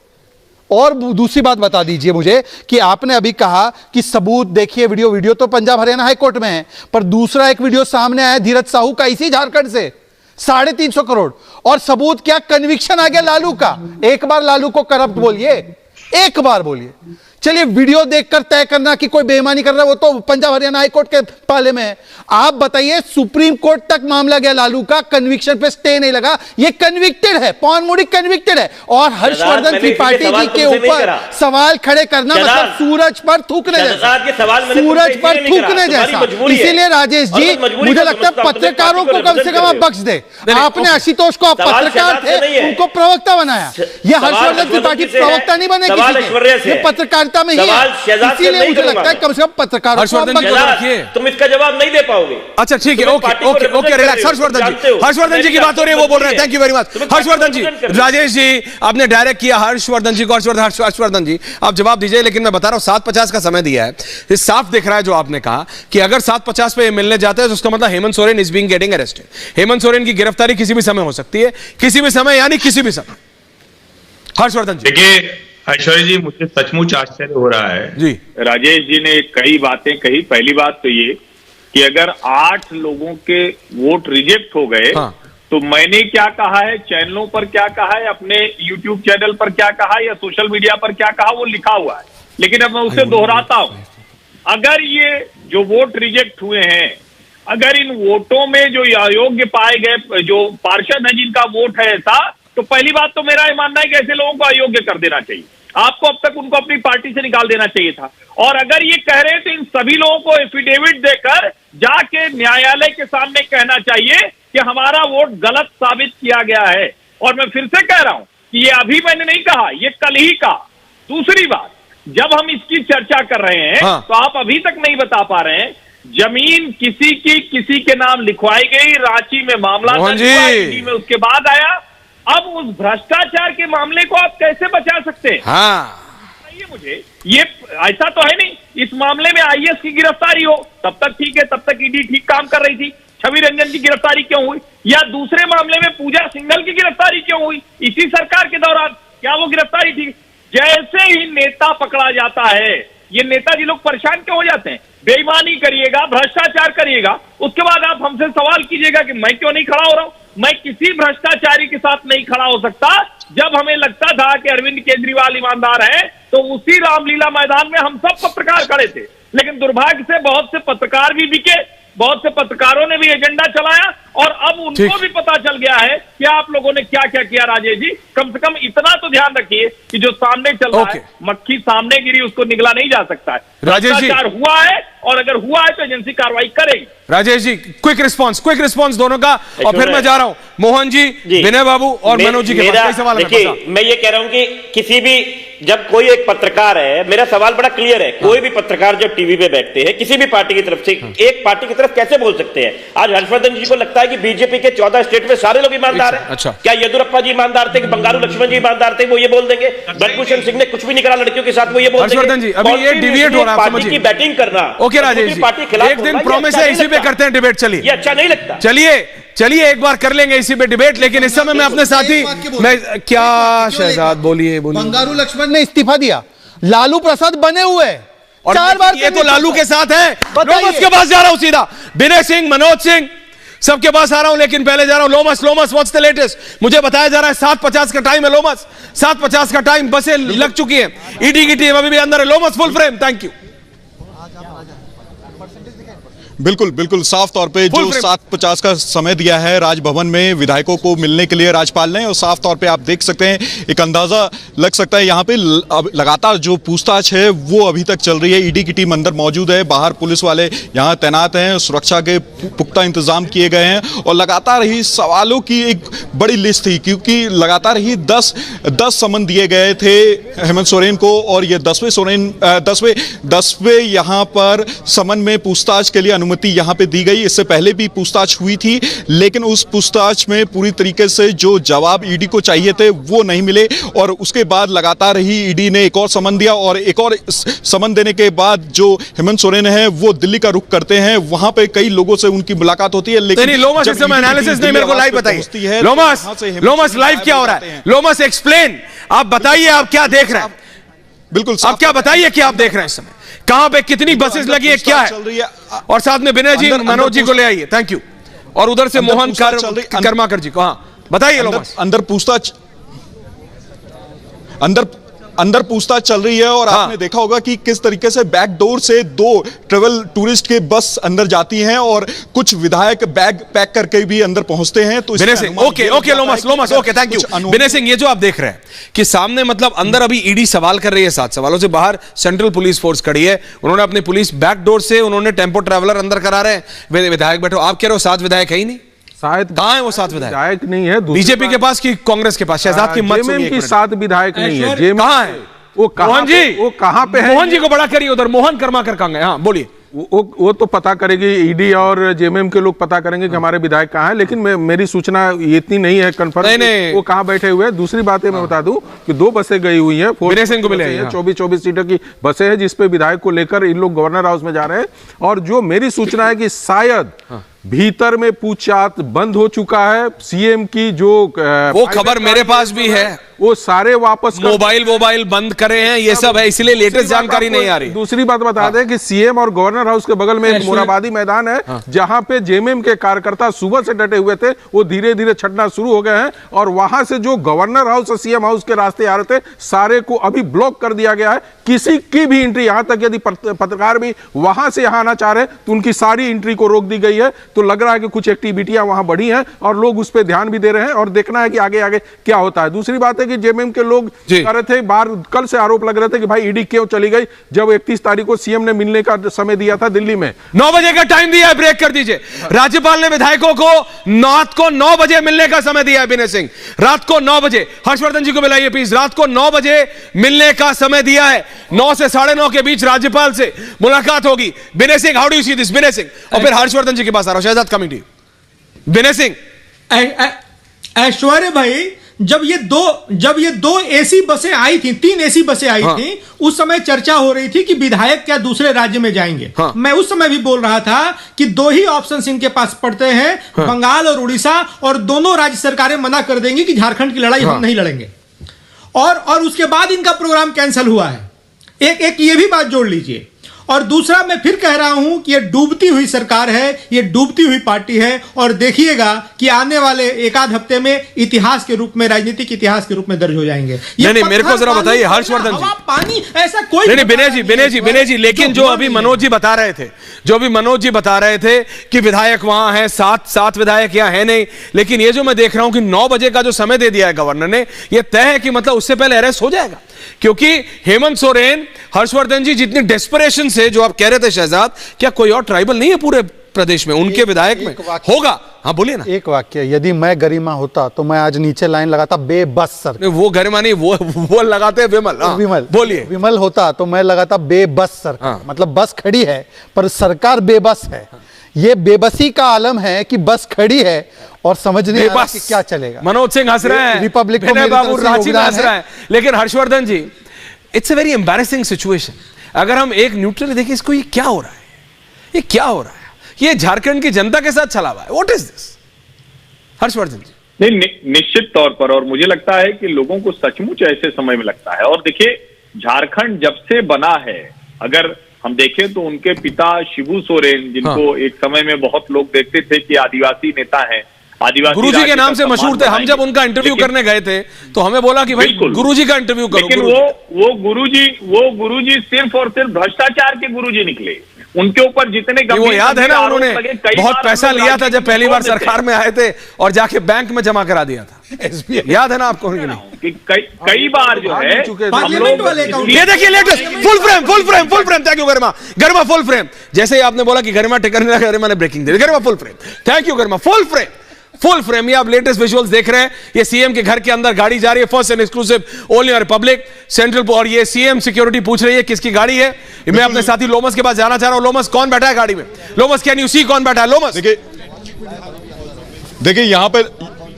और दूसरी बात बता दीजिए मुझे कि आपने अभी कहा कि सबूत देखिए, वीडियो तो पंजाब हरियाणा हाईकोर्ट में है, पर दूसरा एक वीडियो सामने आया धीरज साहू का, इसी झारखंड से 350 करोड़, और सबूत क्या? कन्विक्शन आ गया लालू का। एक बार लालू को करप्ट बोलिए, एक बार बोलिए। चलिए वीडियो देखकर तय करना कि कोई बेईमानी कर रहा है, वो तो पंजाब हरियाणा हाईकोर्ट के पाले में है। आप बताइए, सुप्रीम कोर्ट तक मामला गया लालू का, कन्विक्शन पे स्टे नहीं लगा, ये कन्विक्टेड है, पवन मोदी कन्विक्टेड है। और हर्षवर्धन त्रिपाठी जी के ऊपर सवाल खड़े करना मतलब सूरज पर थूकने जैसा, सूरज पर थूकने जैसा। इसीलिए राजेश जी, मुझे लगता है पत्रकारों को कम से कम आप बख्श दे। आपने आशुतोष को, आप पत्रकार थे, उनको प्रवक्ता बनाया। ये हर्षवर्धन त्रिपाठी प्रवक्ता नहीं बने किसी के, पत्रकार में ही है। इसीलिए मुझे लगता है कम से कम पत्रकारों को तुम इसका जवाब नहीं दे पाओगे। अच्छा ठीक है, ओके रिलैक्स। हर्षवर्धन जी की बात हो रही है, वो बोल रहे हैं। Thank you very much Harshvardhan ji. Rajesh ji आपने डायरेक्ट किया हर्षवर्धन जी को। हर्षवर्धन जी आप जवाब दीजिए, लेकिन मैं बता रहा हूं 7:50 का समय दिया है। ये साफ दिख रहा है जो आपने कहा कि अगर 7:50 पे मिलने जाते हैं तो उसका मतलब Hemant Soren is being getting arrested. Hemant Soren की गिरफ्तारी किसी भी समय हो सकती है, किसी भी समय यानी किसी भी समय। हर्षवर्धन जी देखिए, ऐश्वर्या जी मुझे सचमुच आश्चर्य हो रहा है जी। राजेश जी ने कई बातें कही। पहली बात तो ये कि अगर 8 लोगों के वोट रिजेक्ट हो गए, तो मैंने क्या कहा है, चैनलों पर क्या कहा है, अपने यूट्यूब चैनल पर क्या कहा या सोशल मीडिया पर क्या कहा, वो लिखा हुआ है। लेकिन अब मैं उसे दोहराता हूं, अगर ये जो वोट रिजेक्ट हुए हैं, अगर इन वोटों में जो अयोग्य पाए गए जो पार्षद हैं जिनका वोट है ऐसा, तो पहली बात तो मेरा ये मानना है कि ऐसे लोगों को अयोग्य कर देना चाहिए। आपको अब तक उनको अपनी पार्टी से निकाल देना चाहिए था। और अगर ये कह रहे हैं तो इन सभी लोगों को एफिडेविट देकर जाके न्यायालय के सामने कहना चाहिए कि हमारा वोट गलत साबित किया गया है। और मैं फिर से कह रहा हूं कि ये अभी मैंने नहीं कहा, ये कल ही कहा। दूसरी बात, जब हम इसकी चर्चा कर रहे हैं तो आप अभी तक नहीं बता पा रहे हैं जमीन किसी के नाम लिखवाई गई, रांची में मामला मोहन दर्ज हुआ, जी। ईडी में उसके बाद आया। अब उस भ्रष्टाचार के मामले को आप कैसे बचा सकते हैं? हाँ बताइए मुझे, ये ऐसा तो है नहीं इस मामले में आईएएस की गिरफ्तारी हो तब तक ठीक है, तब तक ईडी ठीक काम कर रही थी। छवि रंजन की गिरफ्तारी क्यों हुई? या दूसरे मामले में पूजा सिंघल की गिरफ्तारी क्यों हुई? इसी सरकार के दौरान क्या वो गिरफ्तारी थी? जैसे ही नेता पकड़ा जाता है, ये नेताजी लोग परेशान क्यों हो जाते हैं? बेईमानी करिएगा, भ्रष्टाचार करिएगा, उसके बाद आप हमसे सवाल कीजिएगा कि मैं क्यों नहीं खड़ा हो रहा हूं। मैं किसी भ्रष्टाचारी के साथ नहीं खड़ा हो सकता। जब हमें लगता था कि अरविंद केजरीवाल ईमानदार है, तो उसी रामलीला मैदान में हम सब पत्रकार खड़े थे। लेकिन दुर्भाग्य से बहुत से पत्रकार भी बिके, बहुत से पत्रकारों ने भी एजेंडा चलाया, और अब उनको भी पता चल गया है कि आप लोगों ने क्या क्या किया। राजेश जी, कम से कम इतना तो ध्यान रखिए कि जो सामने चल रहा है, मक्खी सामने गिरी, उसको निगला नहीं जा सकता है। राजेश जी, भ्रष्टाचार हुआ है, और अगर हुआ है तो एजेंसी कार्रवाई करेगी। राजेश जी, क्विक रिस्पांस दोनों का, और फिर मैं जा रहा हूं मोहन जी, विनय बाबू और मनोज जी के पास कई सवाल है। देखिए, मैं ये कह रहा हूं कि किसी भी, जब कोई एक पत्रकार है, मेरा सवाल बड़ा क्लियर है, कोई भी पत्रकार जब टीवी पे बैठते हैं किसी भी पार्टी की तरफ से, एक पार्टी की तरफ कैसे बोल सकते हैं? आज हर्षवर्धन जी को लगता है कि बीजेपी के 14 स्टेट में सारे लोग ईमानदार हैं। अच्छा, क्या येदुरप्पा जी ईमानदार थे कि बंगारू लक्ष्मण जी ईमानदार थे? वो ये बोल देंगे। ब्रजभूषण सिंह ने कुछ भी नहीं करा लड़कियों के साथ, वो ये बोल देंगे। हर्षवर्धन जी, अभी ये डिविएट हो रहा है, पार्टी की बैटिंग करना। ओके राजेश जी, एक दिन प्रॉमिस है इसी पे करते हैं डिबेट। चलिए, ये अच्छा नहीं लगता। चलिए एक बार कर लेंगे इसी पे डिबेट, लेकिन इस समय मैं अपने साथी, मैं क्या शहजाद, बोलिए। बंगारू लक्ष्मण ने इस्तीफा दिया, लालू प्रसाद बने हुए और 4 बार ये तो लालू के साथ है। लोमस के पास जा रहा हूं सीधा, विनय सिंह, मनोज सिंह, सबके पास आ रहा हूं, लेकिन पहले जा रहा हूं लोमस। What's the latest? मुझे बताया जा रहा है 7:50 का टाइम है लोमस, 7:50 का टाइम, बसें लग चुकी हैं, ईडी की टीम अभी भी अंदर है। Lomash, full frame. Thank you. बिल्कुल साफ तौर पे जो 7:50 का समय दिया है राजभवन में विधायकों को मिलने के लिए राज्यपाल ने, और साफ तौर पे आप देख सकते हैं, एक अंदाजा लग सकता है यहाँ पे लगातार जो पूछताछ है वो अभी तक चल रही है। ईडी की टीम अंदर मौजूद है, बाहर पुलिस वाले यहाँ तैनात हैं, सुरक्षा के पुख्ता इंतजाम किए गए हैं, और लगातार ही सवालों की एक बड़ी लिस्ट थी, क्योंकि लगातार ही 10 समन दिए गए थे हेमंत सोरेन को, और ये 10वें यहाँ पर समन में पूछताछ के लिए अनुमति यहां पे दी गई। इससे पहले भी पूछताछ हुई थी, लेकिन उस पूछताछ में पूरी तरीके से जो जवाब ईडी को चाहिए थे वो नहीं मिले, और उसके बाद लगातार ही ईडी ने एक और समन दिया, और एक और समन देने के बाद जो हेमंत सोरेन है वो दिल्ली का रुख करते हैं। वहां पे कई लोगों से उनकी मुलाकात होती है, लेकिन लोमस इस समय एनालिसिस नहीं, मेरे को लाइव बताइए। लोमस लाइव क्या हो रहा है? लोमस एक्सप्लेन, आप बताइए आप क्या देख रहे हैं। बिल्कुल, आप क्या बताइए क्या आप देख रहे हैं इस समय, कहां पे कितनी बसेस लगी है, क्या है? और साथ में विनय जी, मनोज जी को ले आइए। Thank you. और उधर से मोहन कर्माकर जी को, हाँ बताइए। लोमस, अंदर पूछताछ चल रही है, और आपने देखा होगा कि किस तरीके से बैकडोर से 2 ट्रेवल टूरिस्ट के बस अंदर जाती हैं, और कुछ विधायक बैग पैक करके भी अंदर पहुंचते हैं। तो विनय सिंह, ओके लोमस, okay, thank you. Vinay Singh, ये जो आप देख रहे हैं कि सामने, मतलब अंदर अभी ईडी सवाल कर रही है, 7 सवालों से, बाहर सेंट्रल पुलिस फोर्स खड़ी है, उन्होंने अपनी पुलिस बैकडोर से उन्होंने टेंपो ट्रैवलर अंदर करा रहे हैं, विधायक बैठो। आप कह रहे हो 7 विधायक है ही नहीं, शायद कहां है वो 7 विधायक? नहीं है, बीजेपी के पास कि कांग्रेस के पास? शहजाद की मत सुनिए, की 7 विधायक नहीं है। कहां है वो? मोहन जी, वो कहां पे है? मोहन जी को बड़ा करिए उधर, मोहन कर्माकर कहां गए? हाँ बोलिए। वो तो पता करेगी ईडी और जेएमएम के लोग, पता करेंगे कि हमारे विधायक कहाँ हैं, लेकिन मेरी सूचना इतनी नहीं है कंफर्म वो कहाँ बैठे हुए हैं। दूसरी बात है, मैं बता दूं कि 2 बसें गई हुई हैं, 24 सीटर की बसें हैं, जिसपे विधायक को लेकर इन लोग गवर्नर हाउस में जा रहे हैं। और जो मेरी सूचना है कि शायद भीतर में पूछताछ बंद हो चुका है। सीएम की जो वो खबर मेरे पास भी है, वो सारे वापस मोबाइल बंद करे हैं, ये सब है, इसलिए लेटेस्ट जानकारी नहीं आ रही। दूसरी बात बता दें कि सीएम और गवर्नर हाउस के बगल में एक मोराबादी मैदान है, जहां पे जेएमएम के कार्यकर्ता सुबह से डटे हुए थे, वो धीरे धीरे छटना शुरू हो गए हैं, और वहां से जो गवर्नर हाउस और सीएम हाउस के रास्ते आ रहे थे, सारे को अभी ब्लॉक कर दिया गया है। किसी की भी एंट्री, यहां तक यदि पत्रकार भी वहां से यहां आना चाह रहे तो उनकी सारी एंट्री को रोक दी गई है, तो लग रहा है कि कुछ एक्टिविटियां वहां बढ़ी हैं और लोग उस पर ध्यान भी दे रहे हैं और देखना है कि आगे आगे क्या होता है। दूसरी बात है कि जेएमएम के लोग कह रहे थे, बाहर कल से आरोप लग रहे थे कि भाई ईडी क्यों चली गई जब 31 तारीख को सीएम ने मिलने का समय दिया था दिल्ली में। 9 बजे का टाइम दिया है, ब्रेक कर दीजिए। राज्यपाल ने विधायकों को रात को 9 बजे मिलने का समय दिया है। विनय सिंह, रात को 9 बजे, हर्षवर्धन जी को मिलाइए प्लीज, रात को 9 बजे मिलने का समय दिया है। 9 से 9:30 के बीच राज्यपाल से मुलाकात होगी। Vinay Singh, how do you see this? Vinay Singh, और फिर हर्षवर्धन जी के पास आ रहा हूं। Shehzad coming to you. Vinay Singh, Aishwarya भाई, जब ये दो एसी बसें आई थी, 3 एसी बसें आई थी, उस समय चर्चा हो रही थी कि विधायक क्या दूसरे राज्य में जाएंगे। मैं उस समय भी बोल रहा था कि 2 ही ऑप्शन इनके पास पड़ते हैं, बंगाल और उड़ीसा, और दोनों राज्य सरकारें मना कर देंगी कि झारखंड की लड़ाई हम नहीं लड़ेंगे। और उसके बाद इनका प्रोग्राम कैंसिल हुआ है। एक ये भी बात जोड़ लीजिए। और दूसरा, मैं फिर कह रहा हूं कि ये डूबती हुई सरकार है, ये डूबती हुई पार्टी है, और देखिएगा कि आने वाले एकाध हफ्ते में इतिहास के रूप में, राजनीतिक इतिहास के रूप में दर्ज हो जाएंगे। नहीं, मेरे को जरा बताइए हर्षवर्धन जी, पानी ऐसा कोई नहीं, विनय जी, लेकिन जो अभी मनोज जी बता रहे थे कि विधायक वहां है, 7 विधायक यहां है नहीं, लेकिन ये जो मैं देख रहा हूं कि 9 बजे का जो समय दे दिया है गवर्नर ने, यह तय है कि मतलब उससे पहले अरेस्ट हो जाएगा। क्योंकि हेमंत सोरेन, हर्षवर्धन जी, जितनी डेस्परेशन से जो आप कह रहे थे शहजाद, क्या कोई और ट्राइबल नहीं है पूरे प्रदेश में उनके विधायक में? होगा। हाँ बोलिए ना। एक वाक्य, यदि मैं गरिमा होता तो मैं आज नीचे लाइन लगाता बेबस सर। वो गरिमा नहीं, वो लगाते विमल। विमल, बोलिए। विमल होता तो मैं लगाता बेबस सर। मतलब बस खड़ी है पर सरकार बेबस है। ये बेबसी का आलम है कि बस खड़ी है और समझ नहीं आ रहा कि क्या चलेगा। मनोज सिंह हंस रहे हैं, रिपब्लिक बाबू रांची में हंस रहा है, लेकिन Harshvardhan ji, it's a very embarrassing situation. अगर हम एक न्यूट्रल देखें, इसको ये क्या हो रहा है, ये क्या हो रहा है? ये झारखंड की जनता के साथ चला हुआ है। What is this? Harshvardhan ji. नहीं, निश्चित तौर पर, और मुझे लगता है कि लोगों को सचमुच ऐसे समय में लगता है। और देखिए, झारखंड जब से बना है, अगर हम देखें तो उनके पिता शिबू सोरेन, जिनको एक समय में बहुत लोग देखते थे कि आदिवासी नेता हैं, आदिवासी गुरुजी के नाम से मशहूर थे। हम जब उनका इंटरव्यू करने गए थे तो हमें बोला कि भाई गुरुजी का इंटरव्यू करो। लेकिन वो गुरुजी सिर्फ और सिर्फ भ्रष्टाचार के गुरुजी निकले। उनके ऊपर जितने वो याद है ना, उन्होंने बहुत पैसा लिया था जब पहली बार सरकार में आए थे और जाके बैंक में जमा करा दिया था। याद है ना आपको? कई बार जो है ये देखिए latest full frame. Thank you Garima full frame. जैसे ही आपने बोला कि गरिमा टिकट नहीं, गरिमा ने ब्रेकिंग दे दी। Garima full frame. Thank you Garima. Full frame. ये आप लेटेस्ट विजुअल्स देख रहे हैं। ये सीएम के घर के अंदर गाड़ी जा रही है, first and exclusive only on Republic central. और ये सीएम सिक्योरिटी पूछ रही है किसकी गाड़ी है। मैं अपने साथी लोमस के पास जाना चाह रहा हूं। लोमस, कौन बैठा है गाड़ी में? लोमस, कैन यू सी कौन बैठा है? लोमस,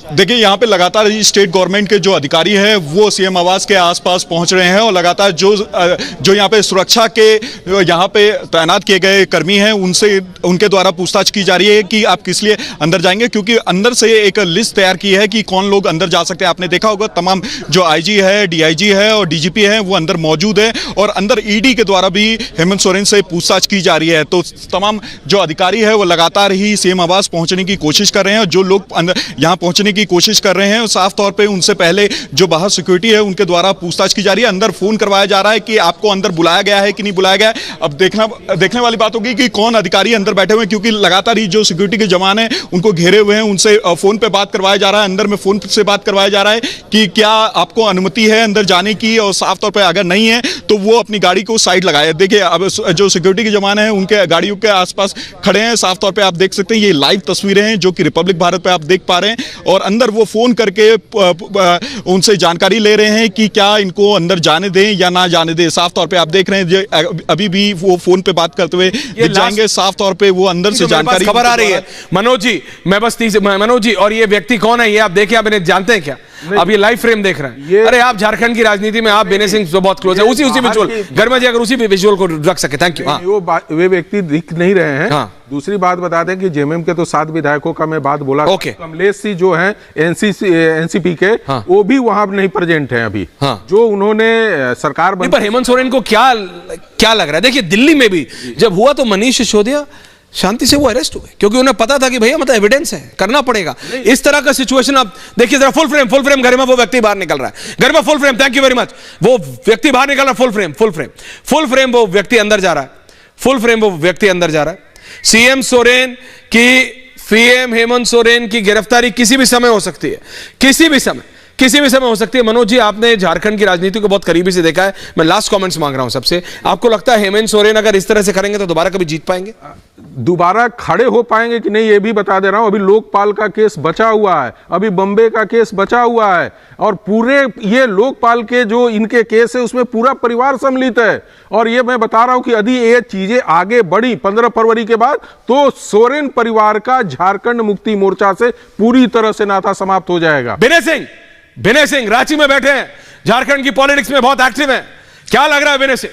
देखिए यहाँ पे लगातार स्टेट गवर्नमेंट के जो अधिकारी हैं वो सीएम आवास के आसपास पहुंच रहे हैं और लगातार जो यहाँ पे सुरक्षा के यहाँ पे तैनात किए गए कर्मी हैं उनके द्वारा पूछताछ की जा रही है कि आप किस लिए अंदर जाएंगे, क्योंकि अंदर से एक लिस्ट तैयार की है कि कौन लोग अंदर जा सकते हैं। आपने देखा होगा तमाम जो आईजी है, डीआईजी है और डीजीपी है वो अंदर मौजूद है और अंदर ईडी के द्वारा भी हेमंत सोरेन से पूछताछ की जा रही है। तो तमाम जो अधिकारी है वो लगातार ही सीएम आवास पहुंचने की कोशिश कर रहे हैं। जो लोग अंदर यहाँ पहुंचने की कोशिश कर रहे हैं साफ तौर पे उनसे पहले जो बाहर सिक्योरिटी है उनके द्वारा पूछताछ की जा रही है। अंदर फोन करवाया जा रहा है कि आपको अंदर बुलाया गया है कि नहीं बुलाया गया है। अब देखने वाली बात होगी कि कौन अधिकारी अंदर बैठे हुए हैं, क्योंकि लगातार ही जो सिक्योरिटी के जवान हैं उनको घेरे हुए हैं। उनसे फोन पे बात करवाया जा रहा है, अंदर में फोन से बात करवाया जा रहा है कि क्या आपको अनुमति है अंदर जाने की, और साफ तौर पर अगर नहीं है तो वो अपनी गाड़ी को साइड लगाए। देखिए अब जो सिक्योरिटी के जवान हैं उनके गाड़ियों के आसपास खड़े हैं। साफ तौर पर आप देख सकते हैं ये लाइव तस्वीरें हैं जो कि रिपब्लिक भारत पे आप देख पा रहे हैं। और अंदर वो फोन करके उनसे जानकारी ले रहे हैं कि क्या इनको अंदर जाने दें या ना जाने दें। साफ तौर पे आप देख रहे हैं अभी भी वो फोन पे बात करते हुए दिख जाएंगे। साफ तौर पे वो अंदर से जानकारी खबर आ रही है। मनोज जी, मैं बस मनोज जी, और ये व्यक्ति कौन है ये आप देखें, आप इन्हें जानते हैं क्या? अब ये लाइव फ्रेम देख रहे हैं। अरे आप झारखंड की राजनीति में आप विनय सिंह से बहुत क्लोज है। उसी विजुअल गर्मा जी अगर उसी विजुअल को रख सके। Thank you. वे व्यक्ति दिख नहीं रहे हैं। दूसरी बात बता दें कि जेएमएम के तो 7 विधायकों का मैं बात बोला। कमलेश सिंह जो है एनसीपी के, वो भी वहां नहीं प्रेजेंट है अभी। जो उन्होंने सरकार पर हेमंत सोरेन को क्या लग रहा है? देखिए दिल्ली में भी जब हुआ तो मनीष सिसोदिया शांति से वो अरेस्ट हुए, क्योंकि उन्हें पता था कि भैया मतलब एविडेंस है, करना पड़ेगा। इस तरह का सिचुएशन आप देखिए जरा। फुल फ्रेम गरिमा, वो व्यक्ति बाहर निकल रहा है। Garima full frame. Thank you very much. वो व्यक्ति बाहर निकल रहा है। फुल फ्रेम वो व्यक्ति अंदर जा रहा है। सीएम सोरेन की पीएम हेमंत सोरेन की गिरफ्तारी किसी भी समय हो सकती है, किसी भी समय हो सकती है। मनोज जी, आपने झारखंड की राजनीति को बहुत करीबी से देखा है। मैं लास्ट कमेंट्स मांग रहा हूं सबसे, आपको लगता है हेमंत सोरेन अगर इस तरह से करेंगे तो दोबारा कभी जीत पाएंगे? दोबारा खड़े हो पाएंगे कि नहीं ये भी बता दे रहा हूं। अभी लोकपाल का केस बचा हुआ है, अभी बॉम्बे का केस बचा हुआ है, और पूरे ये लोकपाल के जो इनके केस है उसमें पूरा परिवार सम्मिलित है। और ये मैं बता रहा हूं कि यदि ये चीजें आगे बढ़ी 15 फरवरी के बाद तो सोरेन परिवार का झारखंड मुक्ति मोर्चा से पूरी तरह से नाता समाप्त हो जाएगा। विनय सिंह रांची में बैठे हैं, झारखंड की पॉलिटिक्स में बहुत एक्टिव हैं, क्या लग रहा है विनय सिंह?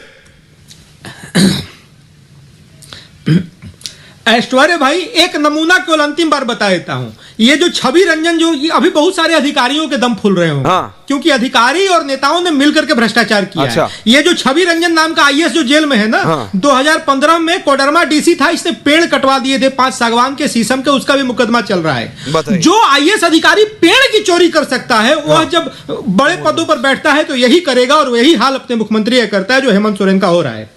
ऐश्वर्य भाई, एक नमूना केवल अंतिम बार बता देता हूं। ये जो छवि रंजन, जो अभी बहुत सारे अधिकारियों के दम फूल रहे होंगे, हाँ। क्योंकि अधिकारी और नेताओं ने मिलकर के भ्रष्टाचार किया अच्छा। है। ये जो छवि रंजन नाम का आईएएस जो जेल में है ना, हाँ। 2015 में कोडरमा डीसी था, इसने पेड़ कटवा दिए थे 5 सागवान के, शीशम के, उसका भी मुकदमा चल रहा है। जो आईएएस अधिकारी पेड़ की चोरी कर सकता है, वह जब बड़े पदों पर बैठता है तो यही करेगा, और यही हाल अपने मुख्यमंत्री का करता है जो हेमंत सोरेन का हो रहा है।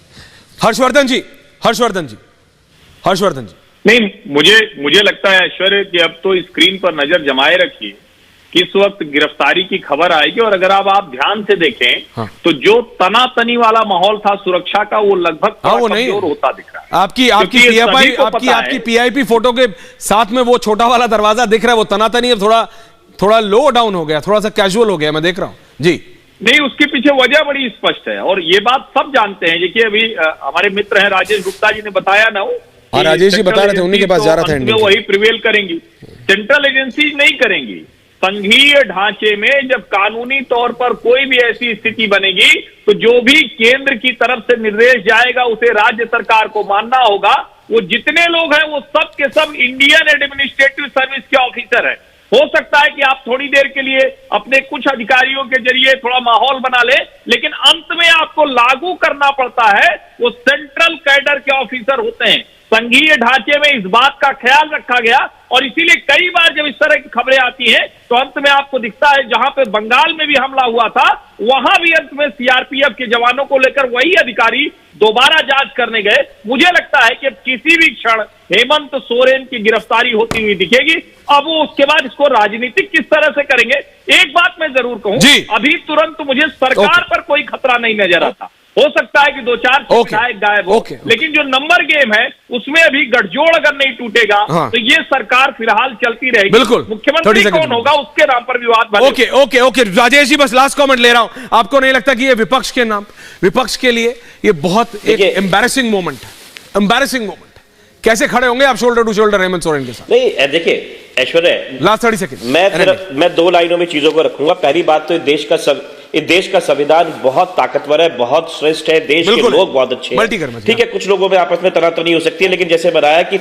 हर्षवर्धन जी। नहीं, मुझे लगता है ऐश्वर्य कि अब तो स्क्रीन पर नजर जमाए रखिए, किस वक्त गिरफ्तारी की खबर आएगी। और अगर आप ध्यान से देखें, हाँ। तो जो तनातनी वाला माहौल था सुरक्षा का, वो लगभग कमजोर होता दिख रहा है। आपकी पीआईपी फोटो के साथ में वो छोटा वाला दरवाजा दिख रहा है, वो तनातनी अब थोड़ा लो डाउन हो गया, थोड़ा सा कैजुअल हो गया, मैं देख रहा हूं जी। नहीं, उसके पीछे वजह बड़ी स्पष्ट है और ये बात सब जानते हैं। देखिए, अभी हमारे मित्र हैं राजेश गुप्ता जी ने बताया ना, राजेश जी बता रहे थे, उन्हीं के पास जा रहा था। वही प्रिवेल करेंगी, सेंट्रल एजेंसी नहीं करेंगी। संघीय ढांचे में जब कानूनी तौर पर कोई भी ऐसी स्थिति बनेगी तो जो भी केंद्र की तरफ से निर्देश जाएगा उसे राज्य सरकार को मानना होगा। वो जितने लोग हैं वो सब के सब इंडियन एडमिनिस्ट्रेटिव सर्विस के ऑफिसर हैं। हो सकता है कि आप थोड़ी देर के लिए अपने कुछ अधिकारियों के जरिए थोड़ा माहौल बना ले, लेकिन अंत में आपको लागू करना पड़ता है, वो सेंट्रल कैडर के ऑफिसर होते हैं। संघीय ढांचे में इस बात का ख्याल रखा गया और इसीलिए कई बार जब इस तरह की खबरें आती हैं तो अंत में आपको दिखता है, जहां पे बंगाल में भी हमला हुआ था वहां भी अंत में सीआरपीएफ के जवानों को लेकर वही अधिकारी दोबारा जांच करने गए। मुझे लगता है कि किसी भी क्षण हेमंत सोरेन की गिरफ्तारी होती हुई दिखेगी। अब वो उसके बाद इसको राजनीतिक किस तरह से करेंगे, एक बात मैं जरूर कहूं, अभी तुरंत मुझे सरकार पर कोई खतरा नहीं नजर आता। हो सकता है कि 2-4 विधायक गायब हो, लेकिन जो नंबर गेम है उसमें अभी गठजोड़ अगर नहीं टूटेगा तो ये सरकार फिलहाल चलती रहेगी। बिल्कुल। मुख्यमंत्री कौन होगा उसके नाम पर विवाद। ओके राजेश जी, बस लास्ट कमेंट ले रहा हूं। आपको नहीं लगता कि ये विपक्ष के लिए ये बहुत एक एम्बैरेसिंग मोमेंट कैसे खड़े होंगे आप shoulder to shoulder Hemant Soren के साथ? नहीं, देखिए ऐश्वर्य, लास्ट 30 सेकंड मैं 2 लाइनों में चीजों को रखूंगा। पहली बात तो देश का संविधान बहुत ताकतवर है, बहुत श्रेष्ठ है, देश के लोग बहुत अच्छे हैं। ठीक है, कुछ लोगों में आपस में तनातनी हो सकती है, लेकिन जैसे बताया कि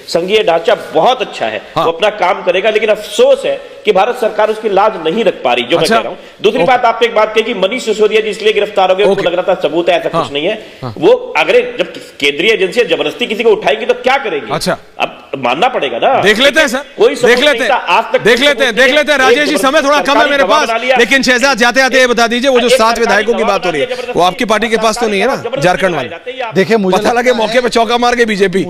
संघीय ढांचा बहुत अच्छा है, वो अपना काम करेगा। लेकिन अफसोस है कि भारत सरकार उसकी लाज नहीं रख पा रही, जो मैं कह रहा हूं। दूसरी बात, आपने एक बात कही कि मनीष सिसोदिया जी इसलिए गिरफ्तार हो गए, उनको लग रहा था सबूत है, ऐसा कुछ नहीं है। वो अगर जब केंद्रीय एजेंसियां जबरदस्ती किसी को उठाएंगी तो क्या करेंगी? अच्छा, अब मानना पड़ेगा ना। देख लेते हैं सर, कोई देख लेते हैं राजेश जी, समय थोड़ा कम है मेरे पास, लेकिन शहजाद जाते आते ये बता दीजिए, वो जो 7 विधायकों की बात हो रही है वो आपकी पार्टी के पास तो नहीं है ना, झारखंड वाले। देखिए, मुझे पता लगे मौके पे चौका मार के बीजेपी।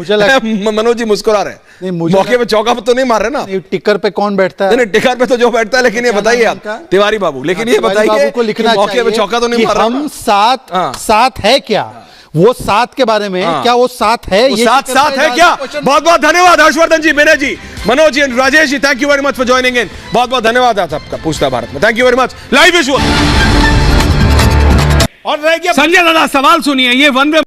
मनोज जी मुस्कुरा रहे, मौके पे चौका तो नहीं मार रहे ना। टिकर पे कौन बैठता है? टिकर पे तो जो बैठता है, लेकिन ये बताइए आप तिवारी बाबू, लेकिन ये बताइए को लिखना मौके पे चौका तो नहीं मार रहा। हम साथ है क्या? वो 7 के बारे में क्या वो 7 है? ये 7 है क्या? बहुत बहुत धन्यवाद Harshvardhan ji, Vinay ji, Manoj ji, Rajesh ji, thank you very much for joining in. बहुत बहुत धन्यवाद आपका पूछता भारत में, thank you very much. Live visual और संजय दादा, सवाल सुनिए, ये वन वे